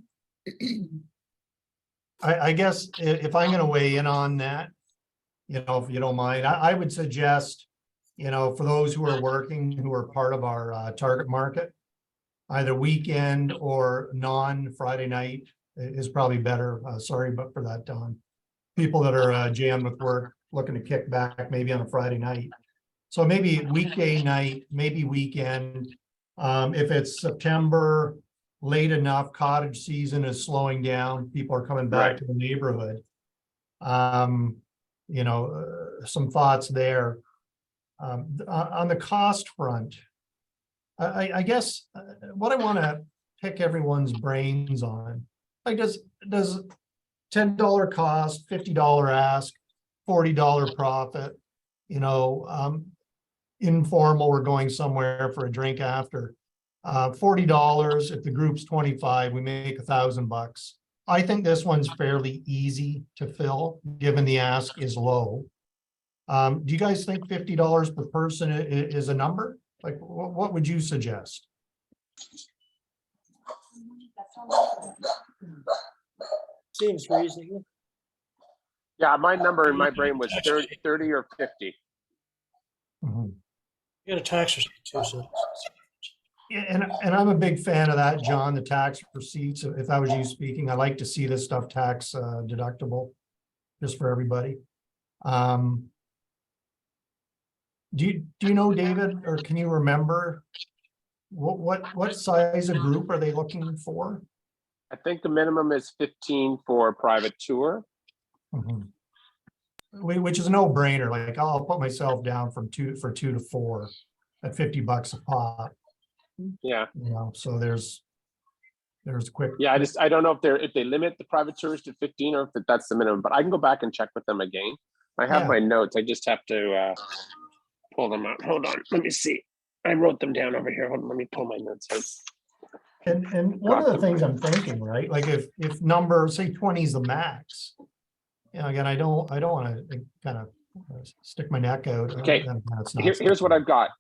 M: I guess if I'm going to weigh in on that, if you don't mind, I would suggest, for those who are working, who are part of our target market, either weekend or non-Friday night is probably better. Sorry, but for that, Don. People that are jammed with work, looking to kick back maybe on a Friday night. So maybe weekday night, maybe weekend. If it's September, late enough, cottage season is slowing down, people are coming back to the neighborhood. Some thoughts there. On the cost front, I guess what I want to pick everyone's brains on, like does $10 cost, $50 ask, $40 profit, informal, we're going somewhere for a drink after. $40, if the group's 25, we make $1,000. I think this one's fairly easy to fill, given the ask is low. Do you guys think $50 per person is a number? Like, what would you suggest?
F: Seems reasonable.
K: Yeah, my number in my brain was 30 or 50.
M: Mm-hmm.
O: You got a tax receipt too, so.
M: Yeah, and I'm a big fan of that, John, the tax receipts. If I was you speaking, I like to see this stuff tax deductible, just for everybody. Do you know, David, or can you remember what size of group are they looking for?
K: I think the minimum is 15 for a private tour.
M: Mm-hmm. Which is a no-brainer. Like, I'll put myself down from 2 to 4 at $50 a pop.
K: Yeah.
M: So there's quick.
K: Yeah, I don't know if they limit the private tours to 15 or if that's the minimum, but I can go back and check with them again. I have my notes. I just have to pull them out. Hold on. Let me see. I wrote them down over here. Hold on. Let me pull my notes out.
M: And one of the things I'm thinking, right? Like if number, say 20 is the max, again, I don't want to kind of stick my neck out.
K: Okay.
M: It's not
K: Here's what I've got.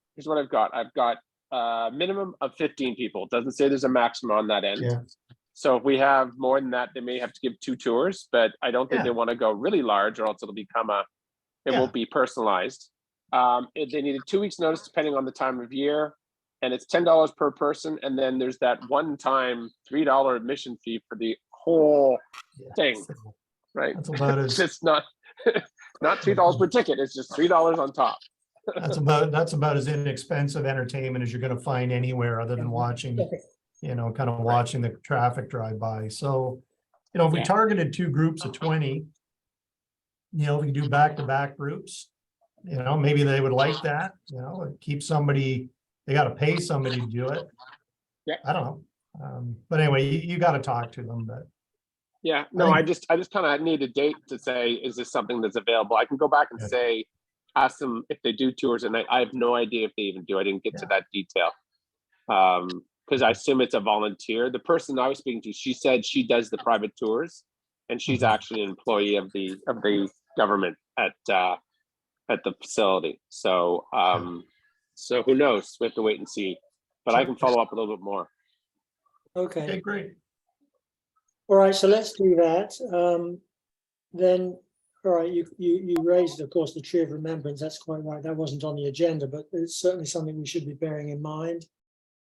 K: I've got a minimum of 15 people. It doesn't say there's a maximum on that end.
M: Yeah.
K: So if we have more than that, they may have to give 2 tours, but I don't think they want to go really large, or else it'll become it won't be personalized. They needed 2 weeks notice depending on the time of year, and it's $10 per person. And then there's that one-time $3 admission fee for the whole thing, right?
M: That's about as
K: It's not not $3 per ticket. It's just $3 on top.
M: that's about as inexpensive entertainment as you're going to find anywhere other than watching, kind of watching the traffic drive by. So, if we targeted 2 groups of 20, we can do back-to-back groups. Maybe they would like that. Keep somebody. They got to pay somebody to do it.
K: Yeah.
M: I don't know. But anyway, you got to talk to them. But
K: yeah, no, I just kind of need a date to say, is this something that's available? I can go back and say, ask them if they do tours, and I have no idea if they even do. I didn't get to that detail. Because I assume it's a volunteer. The person I was speaking to, she said she does the private tours, and she's actually an employee of the government at the facility. So so who knows? We have to wait and see. But I can follow up a little bit more.
F: Okay,
M: great.
F: All right, so let's do that. Then, all right, you raised, of course, the Tree of Remembrance. That's quite right. That wasn't on the agenda, but it's certainly something we should be bearing in mind.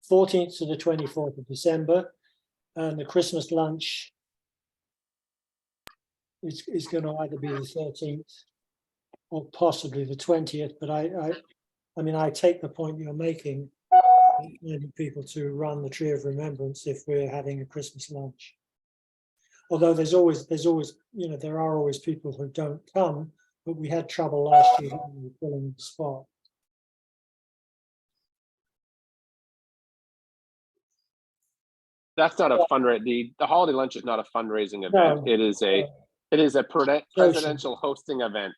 F: 14th to the 24th of December, and the Christmas lunch is going to either be the 13th or possibly the 20th. But I mean, I take the point you're making, needing people to run the Tree of Remembrance if we're having a Christmas lunch. Although there are always people who don't come, but we had trouble last year filling the spot.
K: That's not a fundraiser. The holiday lunch is not a fundraising event.
F: No.
K: It is a presidential hosting event.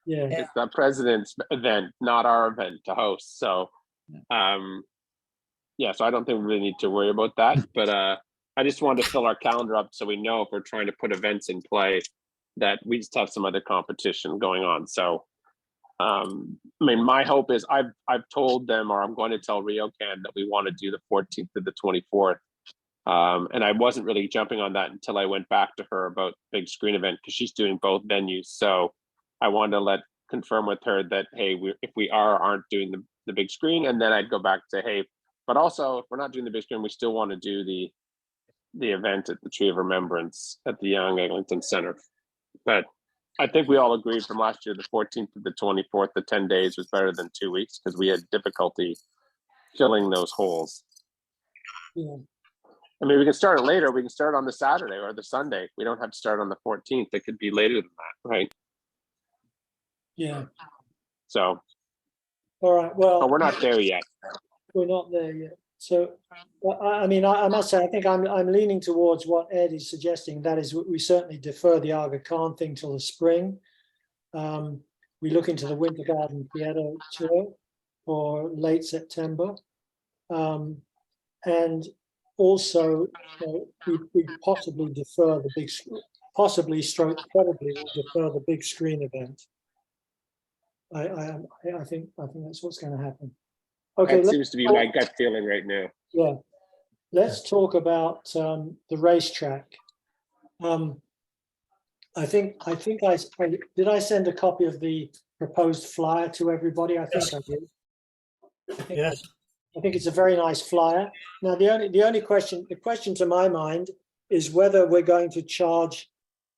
F: Yeah.
K: It's the president's event, not our event to host. So, so I don't think we really need to worry about that. But I just wanted to fill our calendar up so we know if we're trying to put events in play that we just have some other competition going on. So, I mean, my hope is I've told them, or I'm going to tell RioCan that we want to do the 14th to the 24th. And I wasn't really jumping on that until I went back to her about big screen event, because she's doing both venues. So I wanted to confirm with her that, hey, if we aren't doing the big screen, and then I'd go back to, hey, but also if we're not doing the big screen, we still want to do the event at the Tree of Remembrance at the Young Eglinton Center. But I think we all agreed from last year, the 14th to the 24th, the 10 days was better than 2 weeks, because we had difficulty filling those holes.
F: Yeah.
K: I mean, we can start it later. We can start on the Saturday or the Sunday. We don't have to start on the 14th. It could be later than that, right?
F: Yeah.
K: So.
F: All right. Well,
K: we're not there yet.
F: We're not there yet. So, I mean, I must say, I think I'm leaning towards what Ed is suggesting. That is, we certainly defer the Aga Khan thing till the spring. We look into the Winter Garden Theatre tour for late September, and also we possibly defer the big, probably will defer the big screen event. I think that's what's going to happen. Okay,
K: that seems to be my gut feeling right now.
F: Yeah, let's talk about the racetrack. I think I did. I send a copy of the proposed flyer to everybody. I think I did.
O: Yes.
F: I think it's a very nice flyer. Now, the question to my mind is whether we're going to charge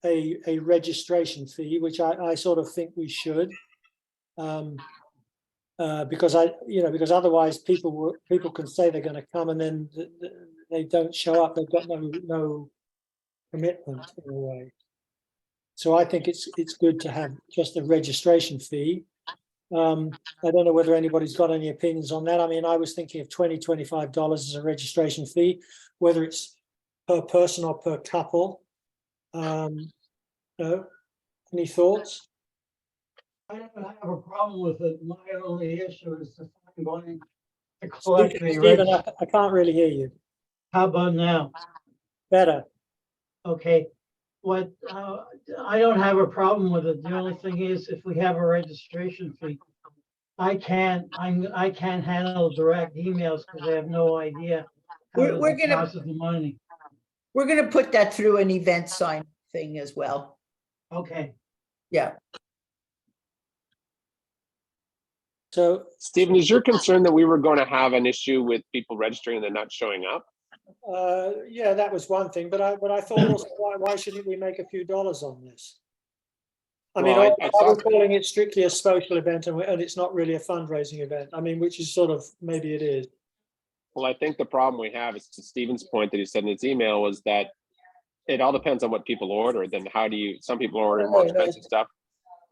F: a registration fee, which I sort of think we should. Because otherwise people can say they're going to come and then they don't show up. They've got no commitment in a way. So I think it's good to have just a registration fee. I don't know whether anybody's got any opinions on that. I mean, I was thinking of $25 as a registration fee, whether it's per person or per couple. Any thoughts?
H: I don't have a problem with it. My only issue is the time going to collect the
F: Stephen, I can't really hear you.
H: How about now?
F: Better.
H: Okay.
P: what, I don't have a problem with it. The only thing is if we have a registration fee, I can't handle direct emails because I have no idea how
D: We're
P: to
D: gonna-
P: deposit the money.
D: We're gonna put that through an event sign thing as well.
P: Okay.
D: Yeah.
F: So,
K: Stephen, is your concern that we were going to have an issue with people registering and then not showing up?
F: yeah, that was one thing, but I thought also, why shouldn't we make a few dollars on this? I mean,
K: Well, I
F: are
K: saw-
F: we calling it strictly a social event and it's not really a fundraising event? I mean, which is sort of, maybe it is.
K: Well, I think the problem we have is, to Stephen's point that he said in his email, was that it all depends on what people order. Then how do you, some people order more expensive stuff.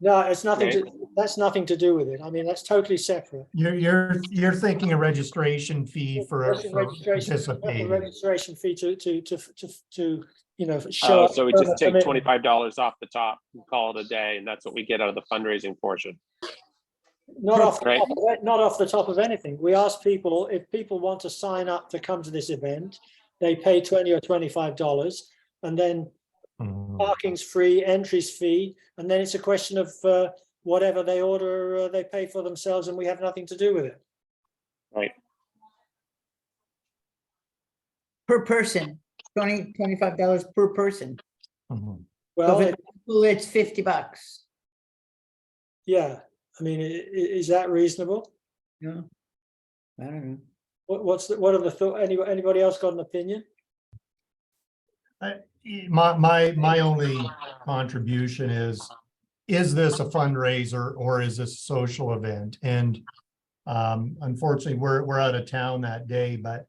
F: No, it's nothing
K: Right.
F: that's nothing to do with it. I mean, that's totally separate.
M: You're thinking a registration fee for
F: Just a registration, just a
M: participating.
F: registration fee to you know, show
K: Oh,
F: up.
K: so we
F: for
K: just
F: the
K: take
F: commitment.
K: $25 off the top and call it a day, and that's what we get out of the fundraising portion.
F: Not off, the
K: Right.
F: top of it, not off the top of anything. We ask people, if people want to sign up to come to this event, they pay $20 or $25, and then parking's free, entry's free, and then it's a question of whatever they order, they pay for themselves, and we have nothing to do with it.
K: Right.
D: Per person, $25 per person. So
F: Well,
D: if it's $50.
F: yeah, I mean, is that reasonable?
D: No, I don't know.
F: What are the thought? Anybody else got an opinion?
M: My only contribution is this a fundraiser or is this a social event? And unfortunately, we're out of town that day, but,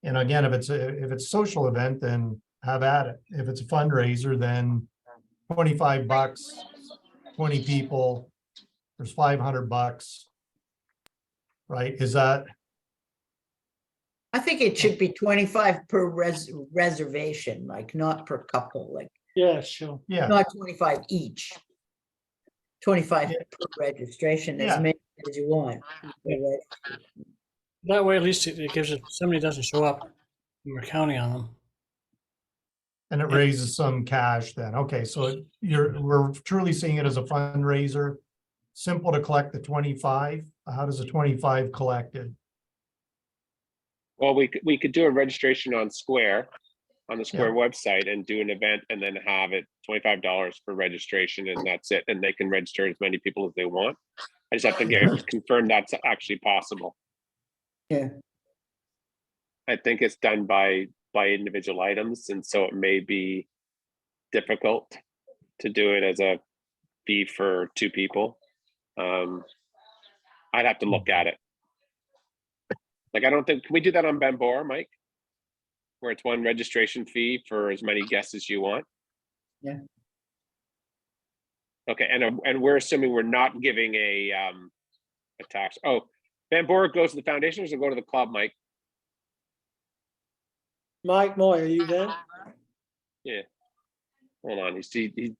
M: and again, if it's a social event, then have at it. If it's a fundraiser, then $25, 20 people, there's $500, right? Is that?
D: I think it should be 25 per reservation, like not per couple, like
F: Yeah, sure.
M: Yeah.
D: not 25 each. 25 per registration, as
M: Yeah.
D: many as you want.
O: That way, at least it gives it, somebody doesn't show up, and we're counting on them.
M: And it raises some cash then. Okay, so we're truly seeing it as a fundraiser. Simple to collect the 25. How does the 25 collected?
K: Well, we could do a registration on Square, on the Square website, and do an event and then have it $25 for registration, and that's it. And they can register as many people as they want. I just have to confirm that's actually possible.
D: Yeah.
K: I think it's done by individual items, and so it may be difficult to do it as a fee for two people. I'd have to look at it. Like, I don't think, can we do that on Bambora, Mike? Where it's one registration fee for as many guests as you want?
D: Yeah.
K: Okay, and we're assuming we're not giving a tax. Oh, Bambora goes to the foundations or go to the club, Mike?
F: Mike Moy, are you there?
K: Yeah. Hold on, he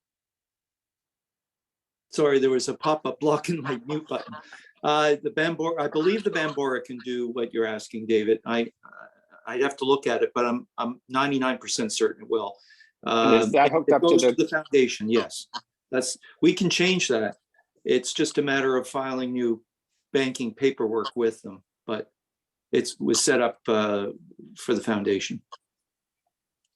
Q: Sorry, there was a pop-up blocking my mute button. The Bambora, I believe the Bambora can do what you're asking, David. I'd have to look at it, but I'm 99% certain it will.
K: is that hooked up to
Q: goes to the foundation? Yes, we can change that. It's just a matter of filing new banking paperwork with them, but it was set up for the foundation.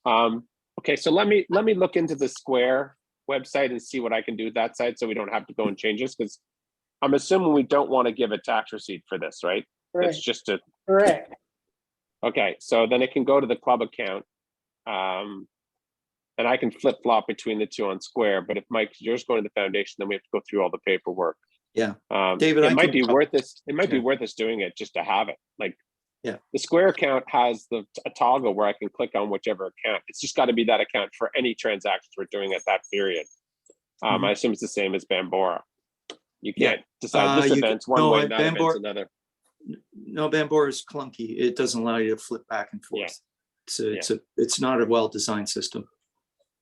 K: Okay, so let me look into the Square website and see what I can do with that site, so we don't have to go and change this, because I'm assuming we don't want to give a tax receipt for this, right?
F: Correct.
K: It's just a
F: Correct.
K: okay. So then it can go to the club account, and I can flip flop between the two on Square. But if Mike, yours going to the foundation, then we have to go through all the paperwork.
Q: Yeah,
K: David,
Q: I
K: it might
Q: can
K: be
Q: talk-
K: worth this. It might be
Q: Yeah.
K: worth us doing it just to have it. Like,
Q: yeah,
K: the Square account has a toggle where I can click on whichever account. It's just got to be that account for any transactions we're doing at that period. I assume it's the same as Bambora. You can't decide this event's one way, that event's another.
Q: No, Bambora is clunky. It doesn't allow you to flip back and forth. It's not a well-designed system.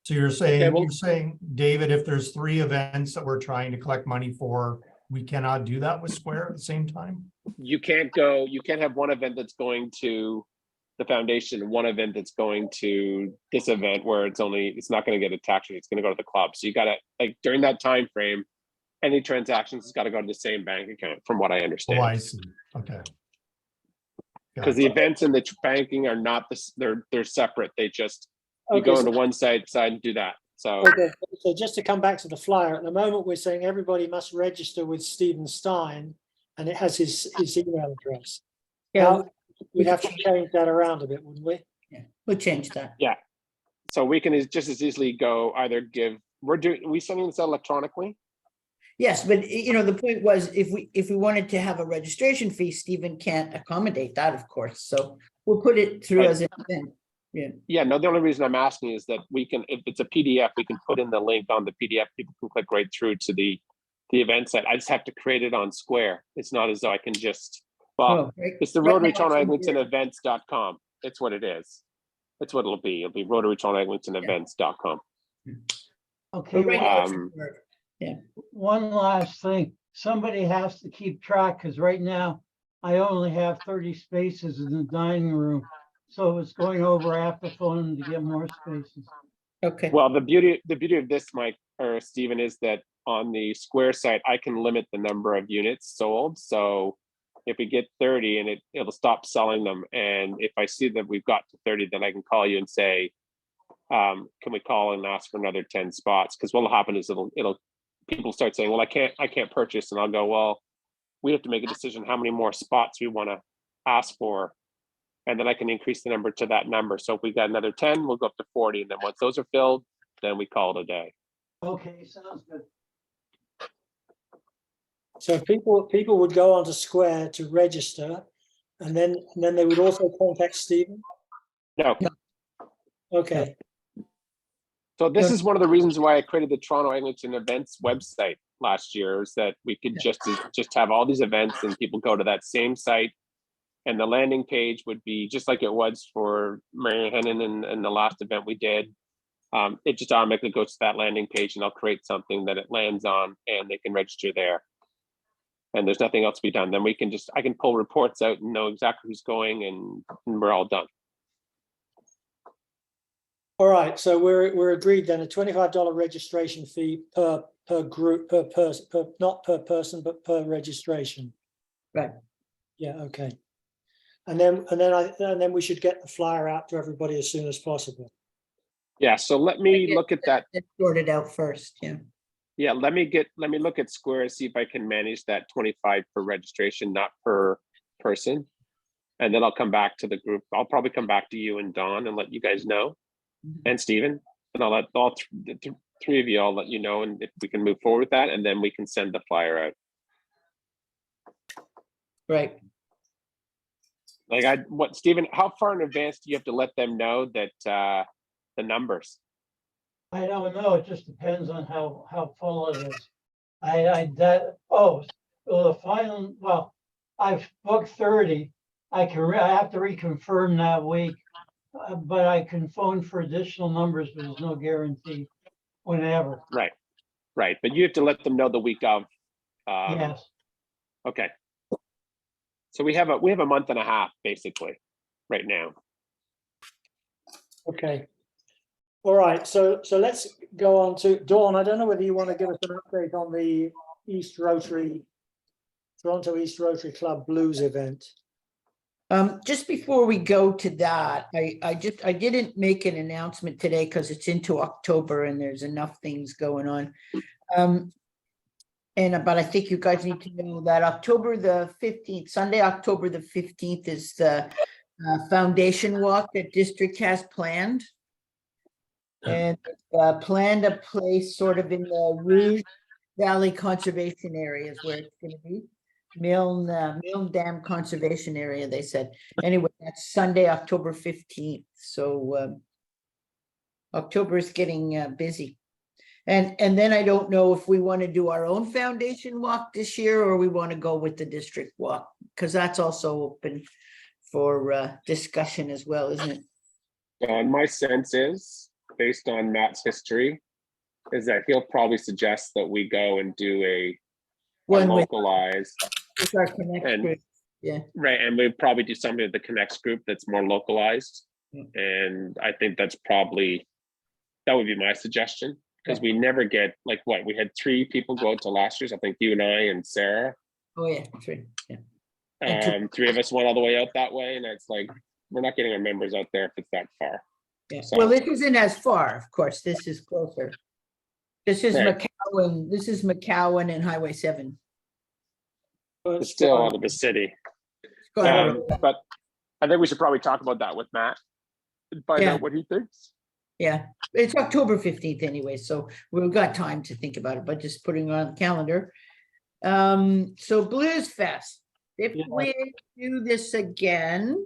M: So you're saying, David, if there's 3 events that we're trying to collect money for, we cannot do that with Square at the same time?
K: You can't have one event that's going to the foundation one event that's going to this event where it's not going to get a tax rate, it's going to go to the club. So you got to, like, during that time frame, any transactions has got to go to the same bank account, from what I
M: Oh,
K: understand.
M: I see. Okay.
K: Because the events and the banking are not this, they're separate. They just, you
F: Okay,
K: go
F: so-
K: into one side and do that. So
F: Okay, so just to come back to the flyer, at the moment, we're saying everybody must register with Stephen Stein, and it has his email address.
D: Yeah,
F: We'd have to change that around a bit, wouldn't we?
D: we'll change that.
K: yeah. So we can just as easily go either we sending this out electronically?
D: Yes, but you know, the point was if we wanted to have a registration fee, Stephen can't accommodate that, of course. So we'll put it through
K: Right.
D: as an event. Yeah.
K: Yeah, no, the only reason I'm asking is that we can, if it's a PDF, we can put in the link on the PDF. People can click right through to the event site. I just have to create it on Square. It's not as though I can just, well,
D: right.
K: it's the
D: Right
K: Rotary
D: now
K: Toronto
D: it's in
K: Eglinton
D: here.
K: Events.com. It's what it is. It's what it'll be. It'll be Rotary Toronto Eglinton Events.com.
P: Okay,
D: But right now it's in
K: Um,
D: Word. Yeah.
P: one last thing. Somebody has to keep track, because right now I only have 30 spaces in the dining room. So it's going over after phone to get more spaces.
D: Okay.
K: Well, the beauty of this, Mike or Stephen, is that on the Square site, I can limit the number of units sold. So if we get 30 and it'll stop selling them. And if I see that we've got to 30, then I can call you and say, can we call and ask for another 10 spots? Because what'll happen is people start saying, well, I can't purchase. And I'll go, well, we have to make a decision how many more spots we want to ask for. And then I can increase the number to that number. So if we got another 10, we'll go up to 40. And then once those are filled, then we call it a day.
P: Okay, sounds good.
F: So people would go onto Square to register, and then they would also contact Stephen.
K: No.
F: Okay.
K: So this is one of the reasons why I created the Toronto Eglinton Events website last year, is that we could just have all these events and people go to that same site, and the landing page would be just like it was for Mary Hennon and the last event we did. It just automatically goes to that landing page, and I'll create something that it lands on, and they can register there. And there's nothing else to be done. Then I can pull reports out and know exactly who's going, and we're all done.
F: All right, so we're agreed then, a $25 registration fee per group, per person, not per person, but per registration.
D: Right.
F: Yeah, okay. And then we should get the flyer out to everybody as soon as possible.
K: Yeah, so let me look at that.
D: Sort it out first, yeah.
K: Yeah, let me look at Square and see if I can manage that 25 per registration, not per person. And then I'll come back to the group. I'll probably come back to you and Dawn and let you guys know, and Stephen, and I'll let all three of you, I'll let you know, and if we can move forward with that, and then we can send the flyer out.
D: Right.
K: Like Stephen, how far in advance do you have to let them know that the numbers?
P: I don't know. It just depends on how full it is. I've booked 30. I have to reconfirm that week, but I can phone for additional numbers, but there's no guarantee whenever.
K: Right. But you have to let them know the week of.
P: Yes.
K: Okay. So we have a month and a half basically right now.
F: Okay. All right, so let's go on to Dawn. I don't know whether you want to give us an update on the Toronto East Rotary Club Blues event.
D: Just before we go to that, I didn't make an announcement today because it's into October and there's enough things going on. But I think you guys need to know that October the 15th, Sunday, October the 15th is the foundation walk that district has planned. And planned a place sort of in the Rouge Valley Conservation Area is where it's going to be. Milne Dam Conservation Area, they said. Anyway, that's Sunday, October 15th. So October is getting busy. And then I don't know if we want to do our own foundation walk this year or we want to go with the district walk, because that's also open for discussion as well, isn't it?
K: And my sense is, based on Matt's history, is that he'll probably suggest that we go and do a
D: One with-
K: localized
D: with our Connect
K: and
D: group. Yeah.
K: Right, and we'd probably do something with the Connects group that's more localized. And I think that would be my suggestion, because we never get, like, what, we had 3 people go out to last year's, I think you and I and Sarah.
D: Oh, yeah, that's right, yeah.
K: 3 of us went all the way out that way, and it's like, we're not getting our members out there if it's that far.
D: Yeah.
K: So-
D: Well, this isn't as far, of course, this is closer. This is
K: Right.
D: McCowan and Highway 7.
K: It's still out of the city. But I think we should probably talk about that with Matt and find
D: Yeah.
K: out what he thinks.
D: Yeah, it's October 15th anyway, so we've got time to think about it, but just putting it on the calendar. So Blues Fest, if we do this again,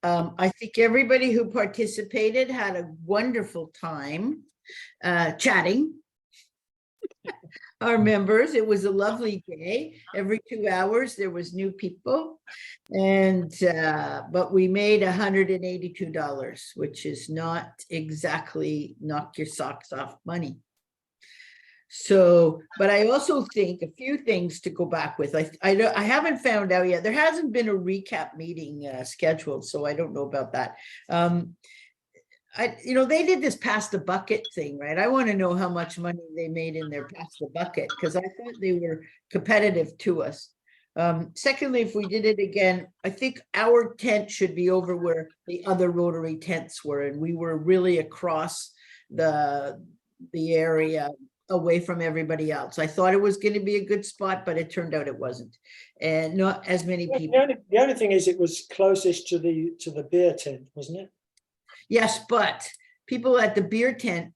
D: I think everybody who participated had a wonderful time chatting. Our members, it was a lovely day. Every 2 hours there was new people, and but we made $182, which is not exactly knock your socks off money. So, but I also think a few things to go back with. I haven't found out yet. There hasn't been a recap meeting scheduled, so I don't know about that. They did this pass the bucket thing, right? I want to know how much money they made in their pass the bucket, because I thought they were competitive to us. Secondly, if we did it again, I think our tent should be over where the other Rotary tents were, and we were really across the area away from everybody else. I thought it was going to be a good spot, but it turned out it wasn't, and not as many people.
F: The only thing is, it was closest to the beer tent, wasn't it?
D: Yes, but people at the beer tent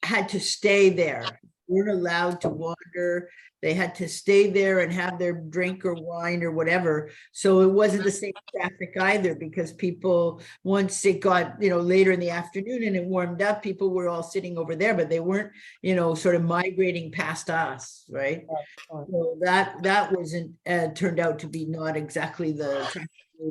D: had to stay there, weren't allowed to wander. They had to stay there and have their drink or wine or whatever. So it wasn't the same traffic either, because people, once it got, later in the afternoon and it warmed up, people were all sitting over there, but they weren't, sort of migrating past us, right? So that wasn't turned out to be not exactly the traffic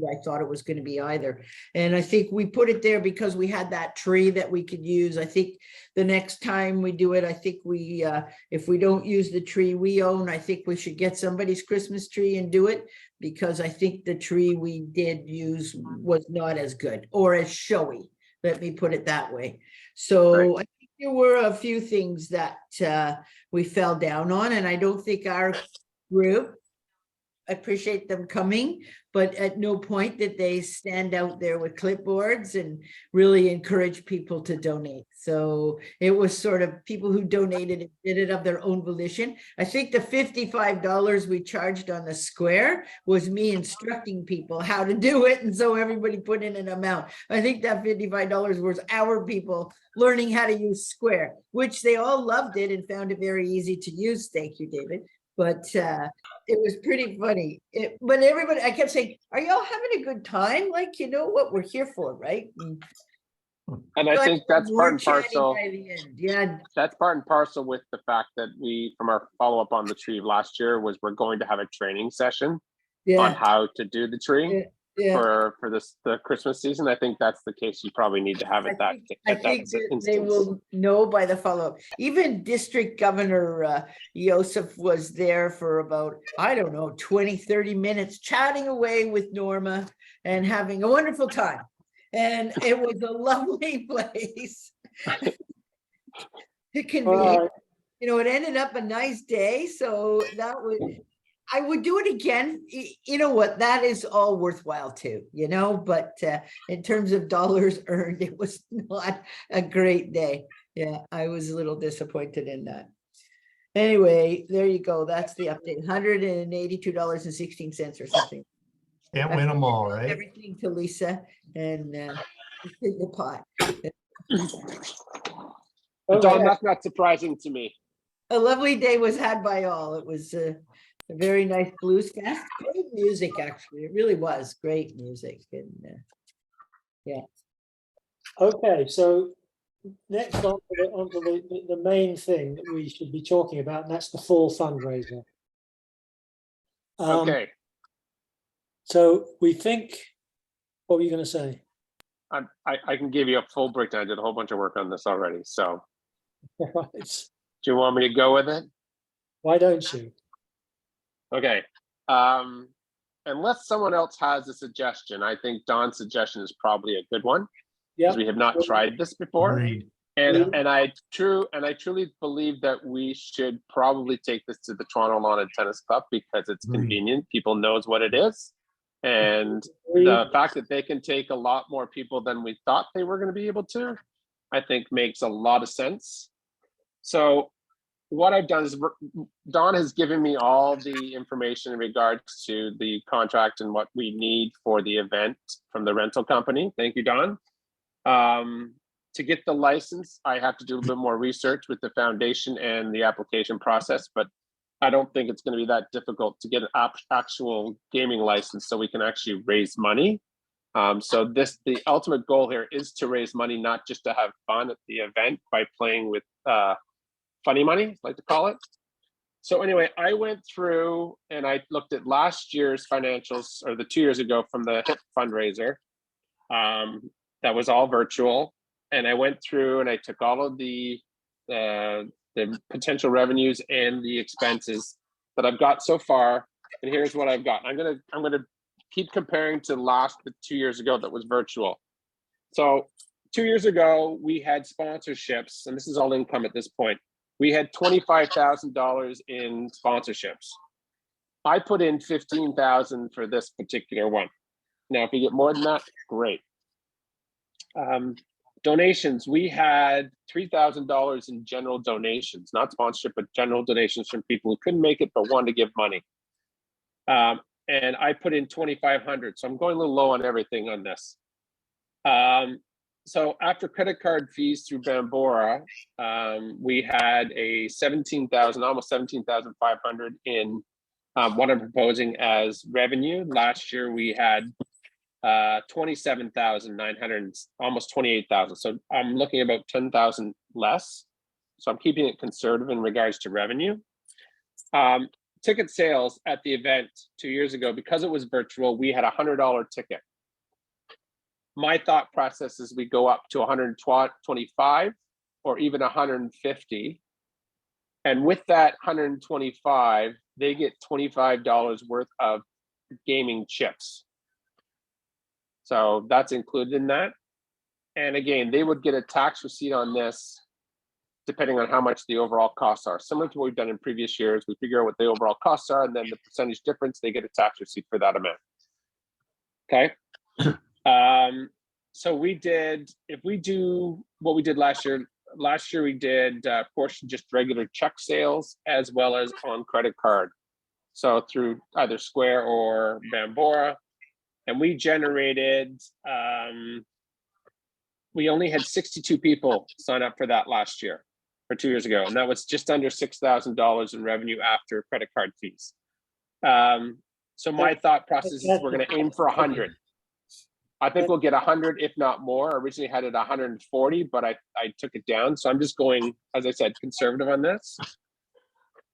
D: I thought it was going to be either. And I think we put it there because we had that tree that we could use. I think the next time we do it, I think if we don't use the tree we own, I think we should get somebody's Christmas tree and do it, because I think the tree we did use was not as good or as showy. Let me put it that way. So I think there were a few things that we fell down on, and I don't think our group, I appreciate them coming, but at no point did they stand out there with clipboards and really encourage people to donate. So it was sort of people who donated and did it of their own volition. I think the $55 we charged on the square was me instructing people how to do it. And so everybody put in an amount. I think that $55 was our people learning how to use Square, which they all loved it and found it very easy to use. Thank you, David. But it was pretty funny. But everybody, I kept saying, are y'all having a good time? Like, you know what we're here for, right?
K: And I think that's part and parcel.
D: By the end. Yeah.
K: That's part and parcel with the fact that from our follow-up on the tree last year, we're going to have a training session on how to do the tree. For the Christmas season. I think that's the case. You probably need to have it that.
D: I think they will know by the follow-up. Even District Governor Joseph was there for about, I don't know, 20, 30 minutes chatting away with Norma and having a wonderful time. And it was a lovely place to convene. It ended up a nice day. So I would do it again. You know what? That is all worthwhile too, but in terms of dollars earned, it was not a great day. Yeah, I was a little disappointed in that. Anyway, there you go. That's the update. $182.16 or something.
M: Can't win them all, right?
D: Everything to Lisa and in the pot.
K: Don, that's not surprising to me.
D: A lovely day was had by all. It was a very nice blues fest. Great music, actually. It really was great music. And yeah.
F: Okay, so next on to the main thing that we should be talking about, and that's the fall fundraiser.
K: Okay.
F: So we think, what were you going to say?
K: I can give you a full breakdown. I did a whole bunch of work on this already. So
F: Right.
K: Do you want me to go with it?
F: Why don't you?
K: Okay. Unless someone else has a suggestion, I think Don's suggestion is probably a good one,
F: Yeah.
K: because we have not tried this before.
M: Agreed.
K: And I truly believe that we should probably take this to the Toronto Lawn and Tennis Club because it's convenient. People knows what it is. And the fact that they can take a lot more people than we thought they were going to be able to, I think makes a lot of sense. So what I've done is Don has given me all the information in regards to the contract and what we need for the event from the rental company. Thank you, Don. To get the license, I have to do a little bit more research with the foundation and the application process, but I don't think it's going to be that difficult to get an actual gaming license so we can actually raise money. So the ultimate goal here is to raise money, not just to have fun at the event by playing with funny money, I like to call it. So anyway, I went through and I looked at last year's financials, or the 2 years ago from the HIP fundraiser. That was all virtual. And I went through and I took all of the potential revenues and the expenses that I've got so far. And here's what I've got. I'm gonna keep comparing to the 2 years ago that was virtual. So 2 years ago, we had sponsorships, and this is all income at this point. We had $25,000 in sponsorships. I put in $15,000 for this particular one. Now, if we get more than that, great. Donations, we had $3,000 in general donations, not sponsorship, but general donations from people who couldn't make it but wanted to give money. And I put in $2,500, so I'm going a little low on everything on this. So after credit card fees through Bambora, we had a $17,000, almost $17,500 in what I'm proposing as revenue. Last year we had 27,900, almost 28,000. So I'm looking about 10,000 less. So I'm keeping it conservative in regards to revenue. Ticket sales at the event 2 years ago, because it was virtual, we had a $100 ticket. My thought process is we go up to 125 or even 150. And with that 125, they get $25 worth of gaming chips. So that's included in that. And again, they would get a tax receipt on this, depending on how much the overall costs are. Similar to what we've done in previous years, we figure out what the overall costs are, and then the percentage difference, they get a tax receipt for that amount. Okay. So we did, if we do what we did last year we did a portion just regular check sales as well as on credit card. So through either Square or Bambora. And we generated, we only had 62 people sign up for that last year, or 2 years ago. And that was just under $6,000 in revenue after credit card fees. So my thought process is we're going to aim for 100. I think we'll get 100, if not more. I originally had it 140, but I took it down. So I'm just going, as I said, conservative on this.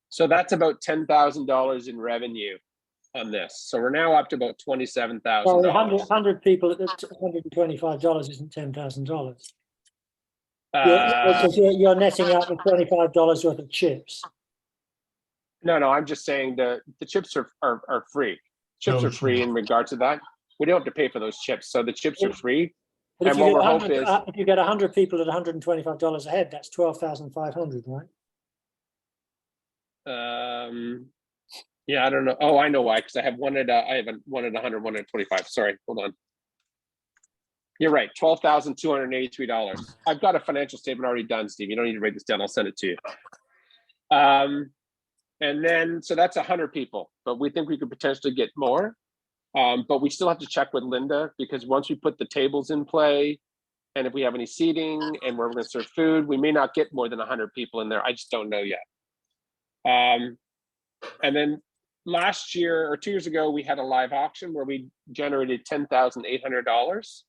K: So that's about $10,000 in revenue on this. So we're now up to about $27,000.
F: Well, 100 people at $125 isn't $10,000. You're netting out the $25 worth of chips.
K: No, I'm just saying the chips are free. Chips are free in regard to that. We don't have to pay for those chips, so the chips are free.
F: But
K: and what we're hoping is,
F: if you get 100 people at $125 a head, that's 12,500, right?
K: Yeah, I don't know. Oh, I know why, because I have one at 100, one at 125. Sorry, hold on. You're right, $12,283. I've got a financial statement already done, Steve. You don't need to write this down. I'll send it to you. And then, so that's 100 people, but we think we could potentially get more. But we still have to check with Linda, because once we put the tables in play, and if we have any seating and where we're going to serve food, we may not get more than 100 people in there. I just don't know yet. And then last year or 2 years ago, we had a live auction where we generated $10,800.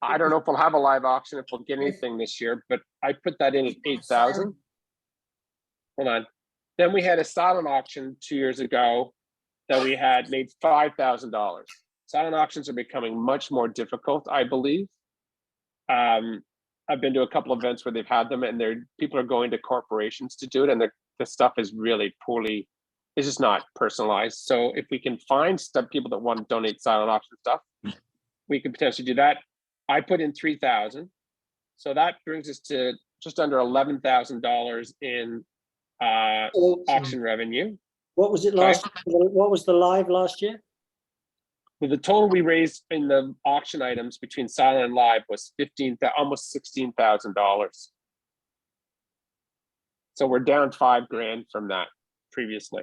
K: I don't know if we'll have a live auction, if we'll get anything this year, but I put that in at 8,000. Hold on. Then we had a silent auction 2 years ago that we had made $5,000. Silent auctions are becoming much more difficult, I believe. I've been to a couple of events where they've had them, and people are going to corporations to do it, and the stuff is really poorly It's just not personalized. So if we can find some people that want to donate silent auction stuff, we could potentially do that. I put in 3,000. So that brings us to just under $11,000 in auction revenue.
F: What was it last? What was the live last year?
K: Well, the total we raised in the auction items between silent and live was almost $16,000. So we're down $5,000 from that previously.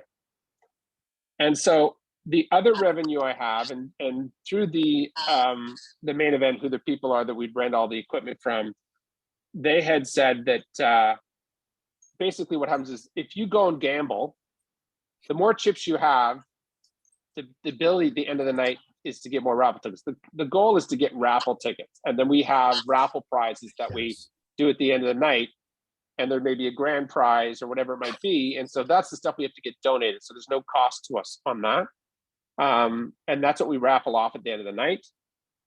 K: And so the other revenue I have, and through the main event, who the people are that we'd rent all the equipment from, they had said that basically what happens is if you go and gamble, the more chips you have, the ability at the end of the night is to get more raffle tickets. The goal is to get raffle tickets. And then we have raffle prizes that we do at the end of the night. And there may be a grand prize or whatever it might be. And so that's the stuff we have to get donated. So there's no cost to us on that. And that's what we raffle off at the end of the night.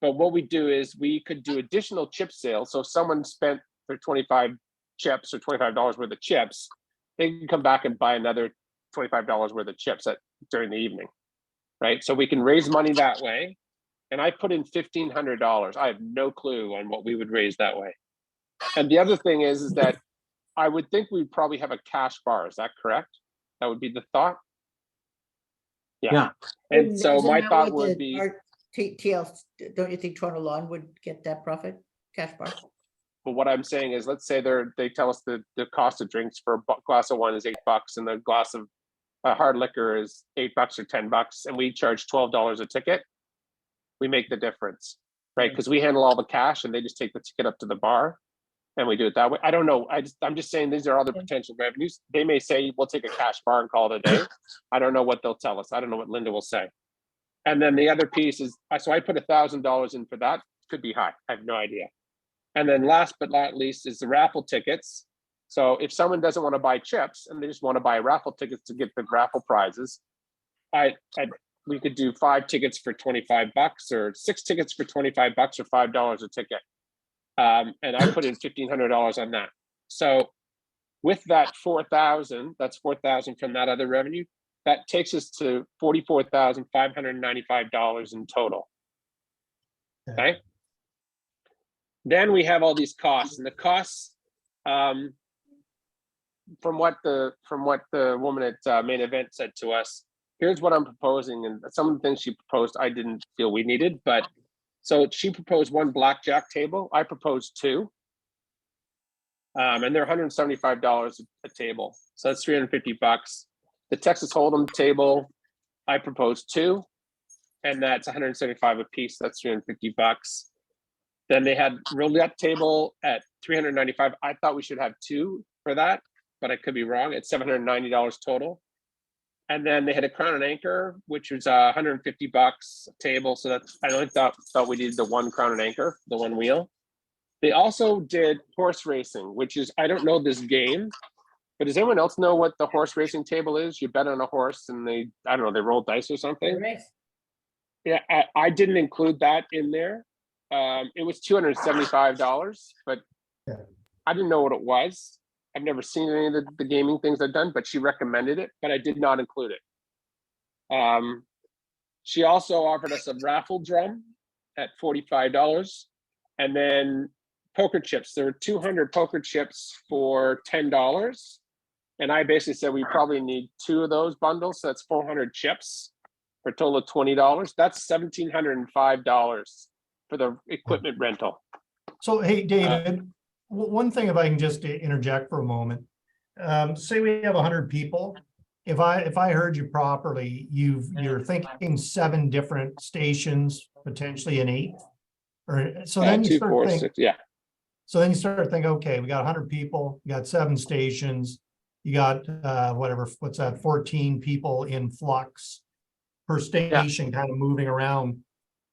K: But what we do is we could do additional chip sales. So if someone spent their 25 chips or $25 worth of chips, they can come back and buy another $25 worth of chips during the evening, right? So we can raise money that way. And I put in $1,500. I have no clue on what we would raise that way. And the other thing is that I would think we'd probably have a cash bar. Is that correct? That would be the thought. Yeah. And so
D: Isn't
K: my
D: that
K: thought
D: what
K: would
D: the
K: be,
D: RTE, don't you think Toronto Lawn would get that profit, cash bar?
K: but what I'm saying is, let's say they tell us the cost of drinks for a glass of wine is $8 and the glass of hard liquor is $8 or $10, and we charge $12 a ticket. We make the difference, right? Because we handle all the cash and they just take the ticket up to the bar. And we do it that way. I don't know. I'm just saying these are other potential revenues. They may say we'll take a cash bar and call it a day. I don't know what they'll tell us. I don't know what Linda will say. And then the other piece is, so I put $1,000 in for that. Could be high. I have no idea. And then last but not least is the raffle tickets. So if someone doesn't want to buy chips and they just want to buy raffle tickets to get the raffle prizes, we could do 5 tickets for $25 or 6 tickets for $25 or $5 a ticket. And I put in $1,500 on that. So with that 4,000, that's 4,000 from that other revenue, that takes us to $44,595 in total. Okay. Then we have all these costs, and the costs, from what the woman at main event said to us, here's what I'm proposing, and some of the things she proposed I didn't feel we needed, but so she proposed 1 blackjack table. I proposed 2. And they're $175 a table. So that's $350. The Texas Hold'em table, I proposed 2. And that's $175 a piece. That's $350. Then they had roulette table at $395. I thought we should have 2 for that, but I could be wrong. It's $790 total. And then they had a crown and anchor, which was $150 a table. So that's, I only thought we needed the 1 crown and anchor, the 1 wheel. They also did horse racing, which is, I don't know this game, but does anyone else know what the horse racing table is? You bet on a horse and they roll dice or something. Yeah, I didn't include that in there. It was $275, but I didn't know what it was. I've never seen any of the gaming things I've done, but she recommended it, but I did not include it. She also offered us a raffle drum at $45, and then poker chips. There were 200 poker chips for $10, and I basically said we probably need 2 of those bundles, so that's 400 chips for a total of $20. That's $1,705 for the equipment rental.
M: So, hey, David, one thing, if I can just interject for a moment, say we have 100 people. If I heard you properly, you're thinking 7 different stations, potentially an 8th, or so then you
K: 2,
M: start
K: 4,
M: thinking,
K: 6, yeah.
M: So then you start thinking, okay, we got 100 people, you got 7 stations, you got what's that, 14 people in flux per station, kind of moving around.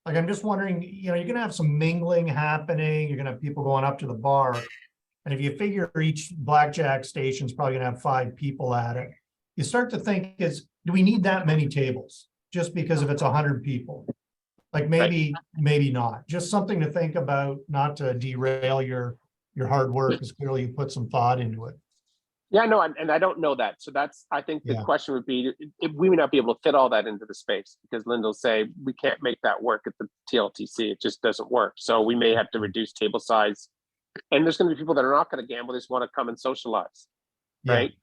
M: Like, I'm just wondering, you're gonna have some mingling happening, you're gonna have people going up to the bar. And if you figure each blackjack station is probably gonna have 5 people at it, you start to think, do we need that many tables? Just because if it's 100 people? Like maybe not. Just something to think about, not to derail your hard work, because clearly you put some thought into it.
K: Yeah, no, and I don't know that. So that's, I think the
M: Yeah.
K: question would be, if we may not be able to fit all that into the space, because Linda will say, we can't make that work at the TLTC. It just doesn't work. So we may have to reduce table size. And there's going to be people that are not going to gamble, they just want to come and socialize,
M: Yeah.
K: right?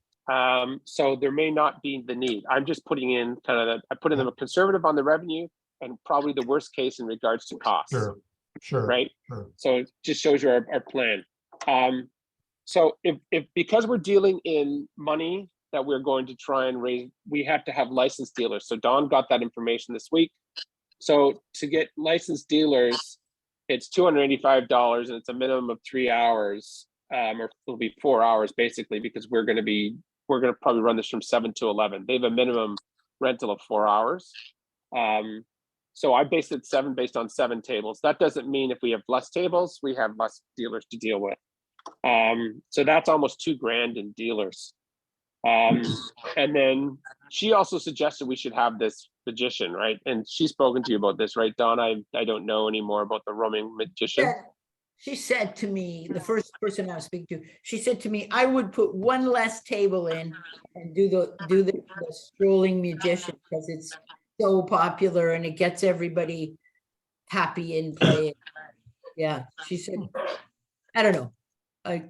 K: So there may not be the need. I'm just putting in I put in them a conservative on the revenue and probably the worst case in regards to costs.
M: Sure.
K: Right.
M: Sure.
K: So it just shows you our plan. So if because we're dealing in money that we're going to try and raise, we have to have licensed dealers. So Don got that information this week. So to get licensed dealers, it's $285 and it's a minimum of 3 hours, or it'll be 4 hours basically, because we're going to probably run this from 7 to 11. They have a minimum rental of 4 hours. So I based it 7 based on 7 tables. That doesn't mean if we have less tables, we have less dealers to deal with. So that's almost $2,000 in dealers. And then she also suggested we should have this magician, right? And she's spoken to you about this, right, Don? I don't know any more about the roaming magician.
D: Yeah. She said to me, the first person I was speaking to, she said to me, I would put one less table in and do the strolling magician because it's so popular and it gets everybody happy and playing. Yeah, she said, I don't know.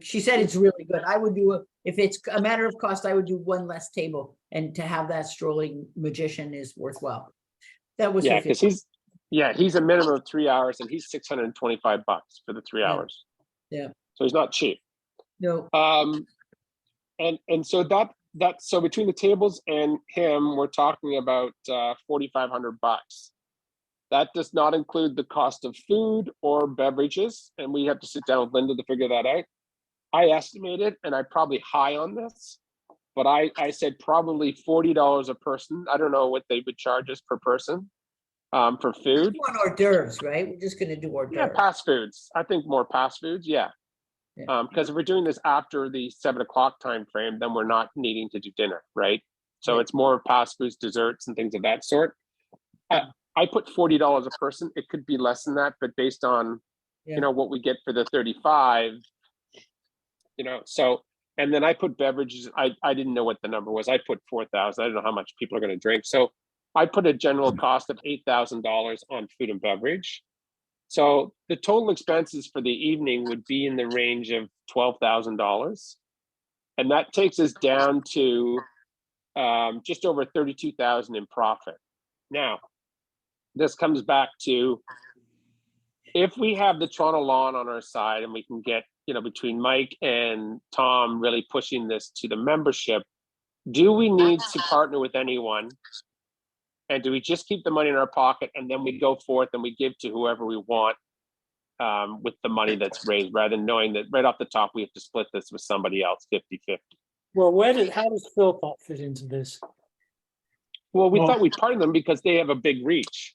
D: She said it's really good. I would do if it's a matter of cost, I would do one less table, and to have that strolling magician is worthwhile. That was
K: because he's a minimum of 3 hours and he's $625 for the 3 hours.
D: Yeah.
K: So he's not cheap.
D: No.
K: And so that's so between the tables and him, we're talking about $4,500. That does not include the cost of food or beverages, and we have to sit down with Linda to figure that out. I estimated, and I'm probably high on this, but I said probably $40 a person. I don't know what they would charge us per person for food.
D: On hors d'oeuvres, right? We're just going to do hors d'oeuvres.
K: Yeah, past foods. I think more past foods. Yeah. Because if we're doing this after the 7 o'clock time frame, then we're not needing to do dinner, right? So it's more past foods, desserts, and things of that sort. I put $40 a person. It could be less than that, but based on what we get for the 35, so, and then I put beverages. I didn't know what the number was. I put 4,000. I don't know how much people are going to drink. So I put a general cost of $8,000 on food and beverage. So the total expenses for the evening would be in the range of $12,000. And that takes us down to just over 32,000 in profit. Now, this comes back to, if we have the Toronto Lawn on our side and we can get, between Mike and Tom really pushing this to the membership, do we need to partner with anyone? And do we just keep the money in our pocket and then we go forth and we give to whoever we want with the money that's raised, rather than knowing that right off the top we have to split this with somebody else 50-50?
F: Well, how does Philpott fit into this?
K: Well, we thought we'd partner them because they have a big reach.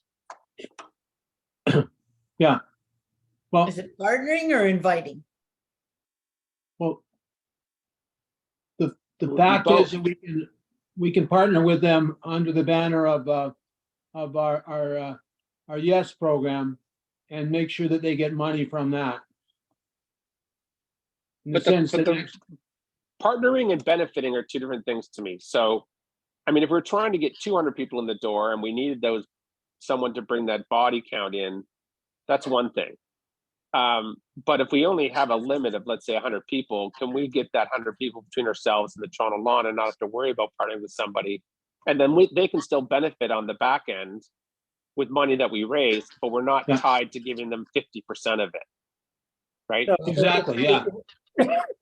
N: Yeah. Well,
D: is it partnering or inviting?
N: Well, the fact is that we can partner with them under the banner of our Yes program and make sure that they get money from that.
K: Partnering and benefiting are two different things to me. So, I mean, if we're trying to get 200 people in the door and we needed someone to bring that body count in, that's one thing. But if we only have a limit of, let's say, 100 people, can we get that 100 people between ourselves and the Toronto Lawn and not have to worry about partnering with somebody? And then they can still benefit on the back end with money that we raise, but we're not tied to giving them 50% of it. Right?
N: Exactly, yeah.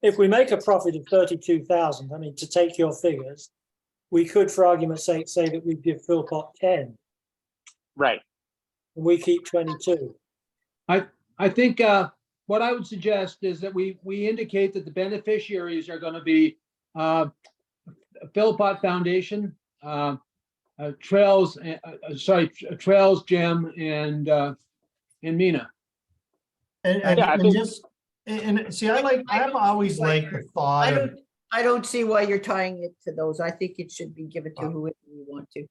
F: If we make a profit of 32,000, I mean, to take your figures, we could, for argument's sake, say that we give Philpott 10.
K: Right.
F: And we keep 22.
N: I think what I would suggest is that we indicate that the beneficiaries are going to be Philpott Foundation, Trails Gym, and Mina.
M: And see, I've always liked the thought of.
D: I don't see why you're tying it to those. I think it should be given to whoever you want to.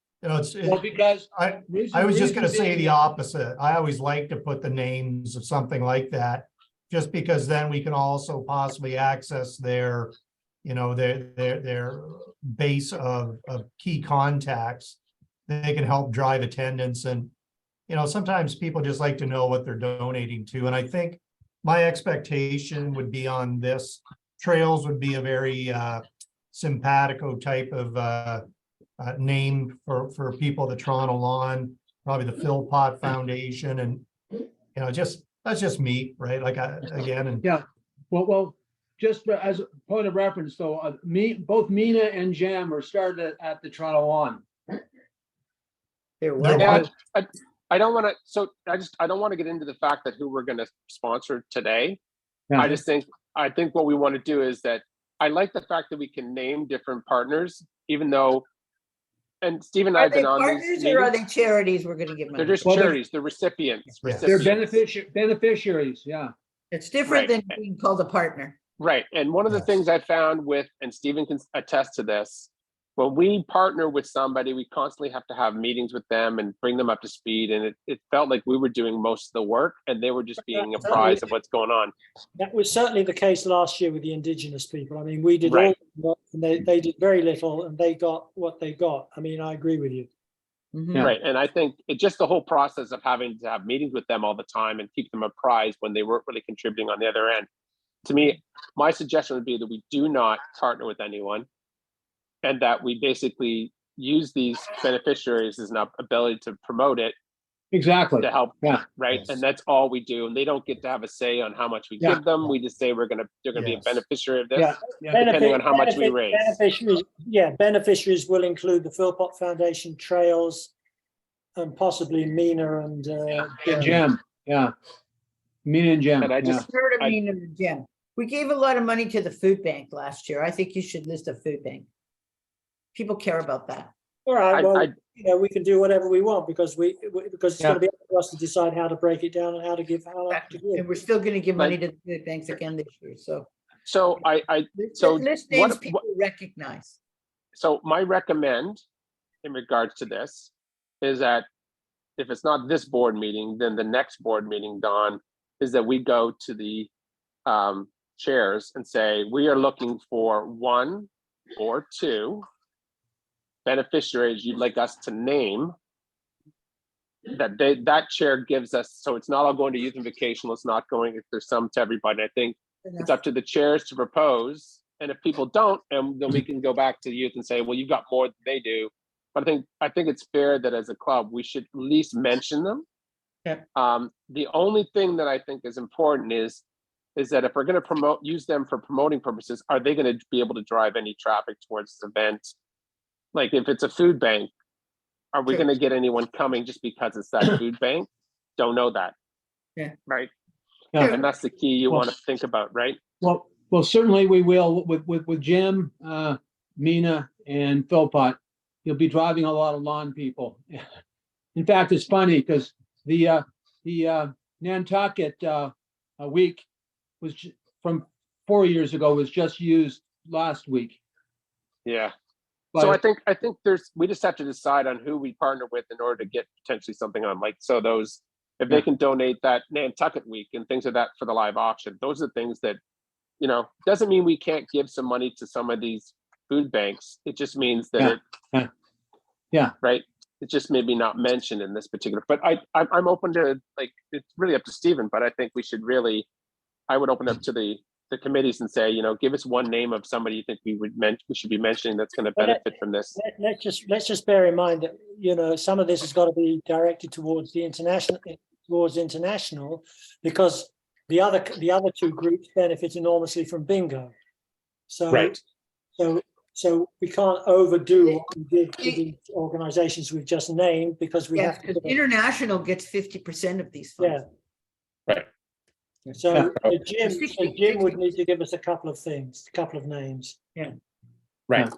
N: Because
M: I was just going to say the opposite. I always like to put the names of something like that, just because then we can also possibly access their their base of key contacts. They can help drive attendance, and sometimes people just like to know what they're donating to. And I think my expectation would be on this, trails would be a very simpatico type of name for people, the Toronto Lawn, probably the Philpott Foundation, and that's just me, right? Like again, and
N: Yeah, well, just as a point of reference, though, both Mina and Jam were started at the Toronto Lawn.
K: Yeah, I don't want to. So I don't want to get into the fact that who we're going to sponsor today.
N: Yeah.
K: I think what we want to do is that I like the fact that we can name different partners, even though. And Steve and I have been on these
D: Partners or are
K: meetings.
D: they charities we're going to give money?
K: They're just charities. They're recipients.
N: They're beneficiaries. Yeah.
D: It's different
K: Right.
D: than being called a partner.
K: Right. And one of the things I found with, and Stephen can attest to this, when we partner with somebody, we constantly have to have meetings with them and bring them up to speed. And it felt like we were doing most of the work and they were just being apprised of what's going on.
F: That was certainly the case last year with the Indigenous people. I mean, we did
K: Right.
F: all the work and they did very little and they got what they got. I mean, I agree with you.
K: Right. And I think it just the whole process of having to have meetings with them all the time and keep them apprised when they weren't really contributing on the other end. To me, my suggestion would be that we do not partner with anyone and that we basically use these beneficiaries as an ability to promote it.
N: Exactly.
K: To help.
N: Yeah.
K: Right. And that's all we do. And they don't get to have a say on how much we give them. We just say they're going to be a beneficiary of this, depending on how much we raise.
F: Beneficiaries will include the Philpott Foundation, Trails, and possibly Mina and
N: Jam. Yeah. Mina and Jam.
K: And I just
D: heard of Mina and Jam. We gave a lot of money to the food bank last year. I think you should list a food bank. People care about that.
F: All right. Well, we can do whatever we want because it's going to be up to us to decide how to break it down and how to give.
D: And we're still going to give money to the food banks again this year. So
F: list
D: names people recognize.
K: So my recommend in regards to this is that if it's not this board meeting, then the next board meeting, Don, is that we go to the chairs and say, we are looking for 1 or 2 beneficiaries you'd like us to name that chair gives us. So it's not all going to youth and vocational. It's not going, if there's some to everybody. I think it's up to the chairs to propose. And if people don't, and then we can go back to youth and say, well, you've got more than they do. But I think it's fair that as a club, we should at least mention them.
D: Yeah.
K: The only thing that I think is important is that if we're going to use them for promoting purposes, are they going to be able to drive any traffic towards this event? Like if it's a food bank, are we going to get anyone coming just because it's that food bank? Don't know that.
D: Yeah.
K: Right.
N: Yeah.
K: And that's the key you want to think about, right?
N: Well, certainly we will with Jim, Mina, and Philpott. You'll be driving a lot of lawn people. In fact, it's funny because the Nantucket week was from 4 years ago was just used last week.
K: Yeah. So I think we just have to decide on who we partner with in order to get potentially something on. Like, so those, if they can donate that Nantucket week and things like that for the live auction, those are things that, doesn't mean we can't give some money to some of these food banks. It just means that right. It's just maybe not mentioned in this particular, but I'm open to, like, it's really up to Stephen, but I think I would open up to the committees and say, give us one name of somebody you think we should be mentioning that's going to benefit from this.
F: Let's just bear in mind that some of this has got to be directed towards the international, because the other 2 groups benefit enormously from bingo. So
K: right.
F: So we can't overdo what we did with the organizations we've just named because we have to.
D: International gets 50% of these funds.
K: Yeah. Right.
F: So Jim would need to give us a couple of names.
D: Yeah.
K: Right.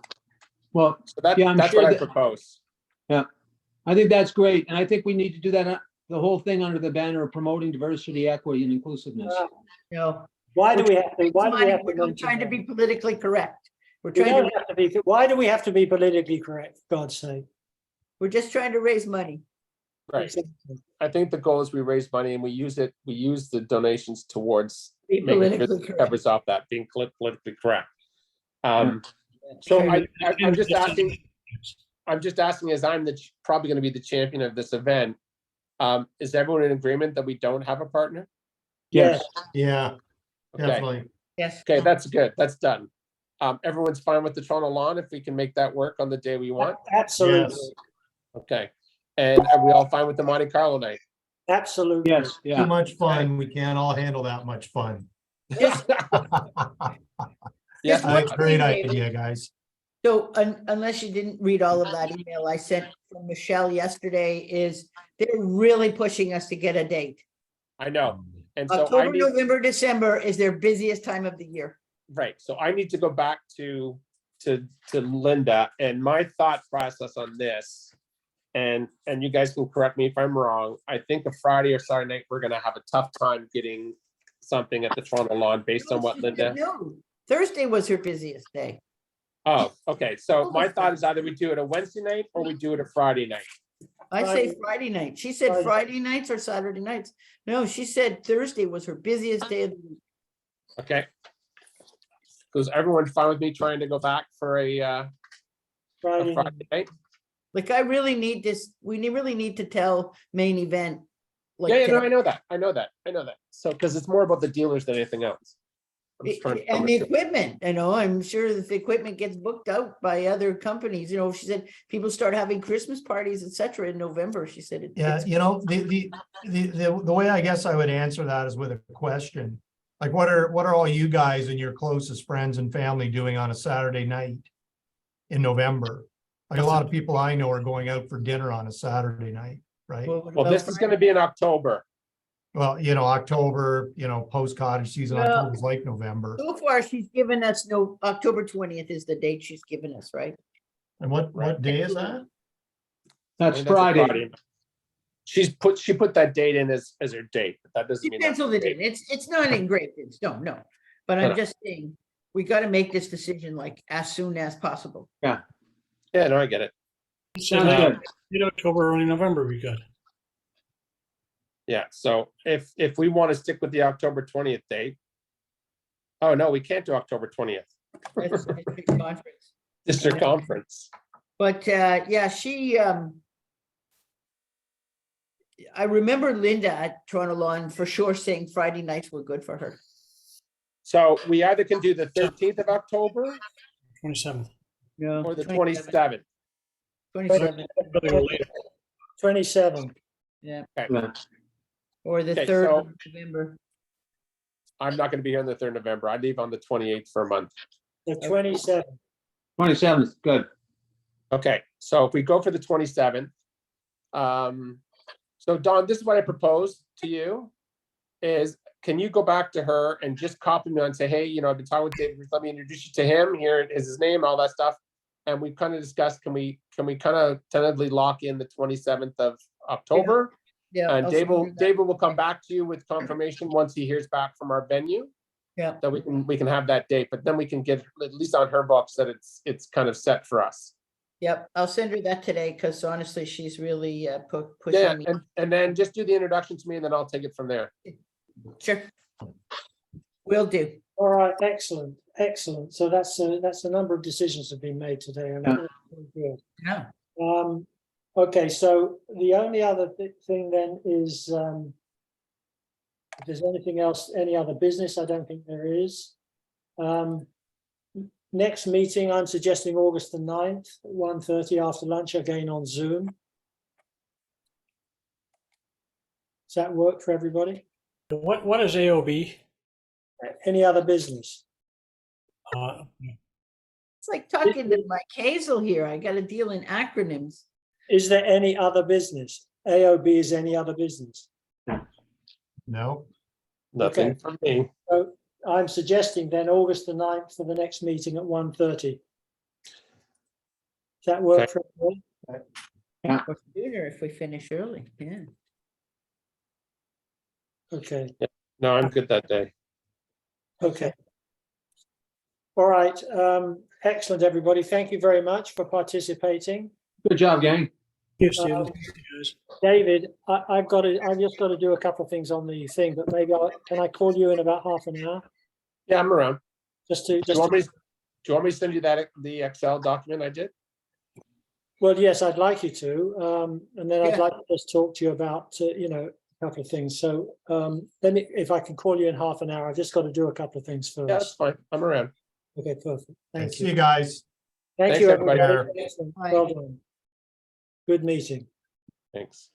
N: Well,
K: so that's sure what I propose.
N: Yeah, I think that's great, and I think we need to do that. The whole thing under the banner of promoting diversity, equity, and inclusiveness.
F: Why do we have to?
D: We're not trying to be politically correct.
F: Why do we have to be politically correct? For God's sake.
D: We're just trying to raise money.
K: Right. I think the goal is we raise money and we use the donations towards making sure it covers off that being politically correct. So I'm just asking. I'm just asking, as I'm probably going to be the champion of this event. Is everyone in agreement that we don't have a partner?
F: Yes.
M: Yeah,
K: Okay.
M: definitely.
D: Yes.
K: Okay, that's good. That's done. Everyone's fine with the Toronto lawn if we can make that work on the day we want.
F: Absolutely.
M: Yes.
K: Okay. And are we all fine with the Monte Carlo night?
F: Absolutely.
N: Yes, yeah.
M: Too much fun. We can't all handle that much fun.
K: Yes.
D: Just one
M: That's a great
D: thing, David.
M: idea, guys.
D: So unless you didn't read all of that email I sent from Michelle yesterday, is they're really pushing us to get a date.
K: I know. And so
D: October, November, December is their busiest time of the year.
K: right. So I need to go back to Linda, and my thought process on this, and you guys can correct me if I'm wrong. I think a Friday or Saturday night, we're gonna have a tough time getting something at the Toronto lawn based on what Linda.
D: No, Thursday was her busiest day.
K: Oh, okay. So my thought is either we do it a Wednesday night or we do it a Friday night.
D: I say Friday night. She said Friday nights or Saturday nights. No, she said Thursday was her busiest day of the week.
K: Okay. Was everyone fine with me trying to go back for a Friday night?
D: Like, I really need this. We really need to tell main event. Like,
K: Yeah, no, I know that. I know that. So, because it's more about the dealers than anything else. I'm just trying to
D: and the equipment, I'm sure that the equipment gets booked out by other companies. She said people start having Christmas parties, etc. in November. She said it.
M: Yeah, the way I guess I would answer that is with a question. Like, what are all you guys and your closest friends and family doing on a Saturday night in November? Like, a lot of people I know are going out for dinner on a Saturday night, right?
K: Well, this is going to be in October.
M: Well, October, post cottage season,
D: Well,
M: October's like November.
D: So far, she's given us October 20th is the date she's given us, right?
M: And what day is that?
N: That's Friday.
K: She put that date in as her date, but that doesn't
D: She
K: mean that's
D: penciled
K: the
D: it in.
K: date.
D: It's not engraved. It's no. But I'm just saying, we got to make this decision like as soon as possible.
K: Yeah, no, I get it.
N: Sounds good.
O: October, early November, we got.
K: Yeah, so if we want to stick with the October 20th date. Oh, no, we can't do October 20th.
D: That's the district conference.
K: District conference.
D: But yeah, she I remember Linda at Toronto Lawn for sure saying Friday nights were good for her.
K: So we either can do the 13th of October
O: 27th.
D: Yeah.
K: or the 27th.
D: 27.
F: 27.
D: Yeah.
K: Okay.
D: Or the
K: Okay,
D: 3rd
K: so-
D: of November.
K: I'm not going to be here on the 3rd of November. I leave on the 28th for a month.
F: The 27th.
N: 27th, good.
K: Okay, so if we go for the 27th, so Don, this is what I propose to you, is can you go back to her and just copy me and say, hey, I've been talking with David, let me introduce you to him, here is his name, all that stuff. And we've kind of discussed, can we kind of tentatively lock in the 27th of October?
D: Yeah.
K: And
D: I'll
K: David will come back to you with confirmation once he hears back from our venue.
D: Yeah.
K: That we can have that date, but then we can get at least on her books that it's kind of set for us.
D: Yep, I'll send her that today because honestly, she's really pushing
K: Yeah,
D: me.
K: and then just do the introduction to me and then I'll take it from there.
D: Sure. Will do.
F: All right, excellent. So that's a number of decisions have been made today. And
N: Yeah.
F: that's good.
D: Yeah.
F: Okay, so the only other thing then is if there's anything else, any other business, I don't think there is. Next meeting, I'm suggesting August the 9th, at 1:30 after lunch, again on Zoom. Does that work for everybody?
O: What is AOB?
F: Any other business?
D: It's like talking to Mike Hazel here. I got to deal in acronyms.
F: Is there any other business? AOB is any other business?
M: No.
K: Nothing
F: Okay.
K: from me.
F: So I'm suggesting then August the 9th for the next meeting at 1:30. Does that work
K: Okay.
F: for everybody?
D: Or sooner if we finish early. Yeah.
F: Okay,
K: No, I'm good that day.
F: okay. All right, excellent, everybody. Thank you very much for participating.
N: Good job, gang.
O: Yes, David.
F: David, I've just got to do a couple of things on the thing, but maybe can I call you in about half an hour?
K: Yeah, I'm around.
F: Just to,
K: Do you want me you want me to send you that, the Excel document I did?
F: Well, yes, I'd like you to. And then I'd
D: Yeah.
F: like to just talk to you about, a couple of things. So let me, if I can call you in half an hour, I've just got to do a couple of things first.
K: Yeah, that's fine. I'm around.
F: Okay, perfect. Thank
M: See
F: you.
M: you guys.
F: Thank
K: Thanks,
F: you,
K: everybody.
F: everybody. Excellent. Well done. Good meeting.
K: Thanks.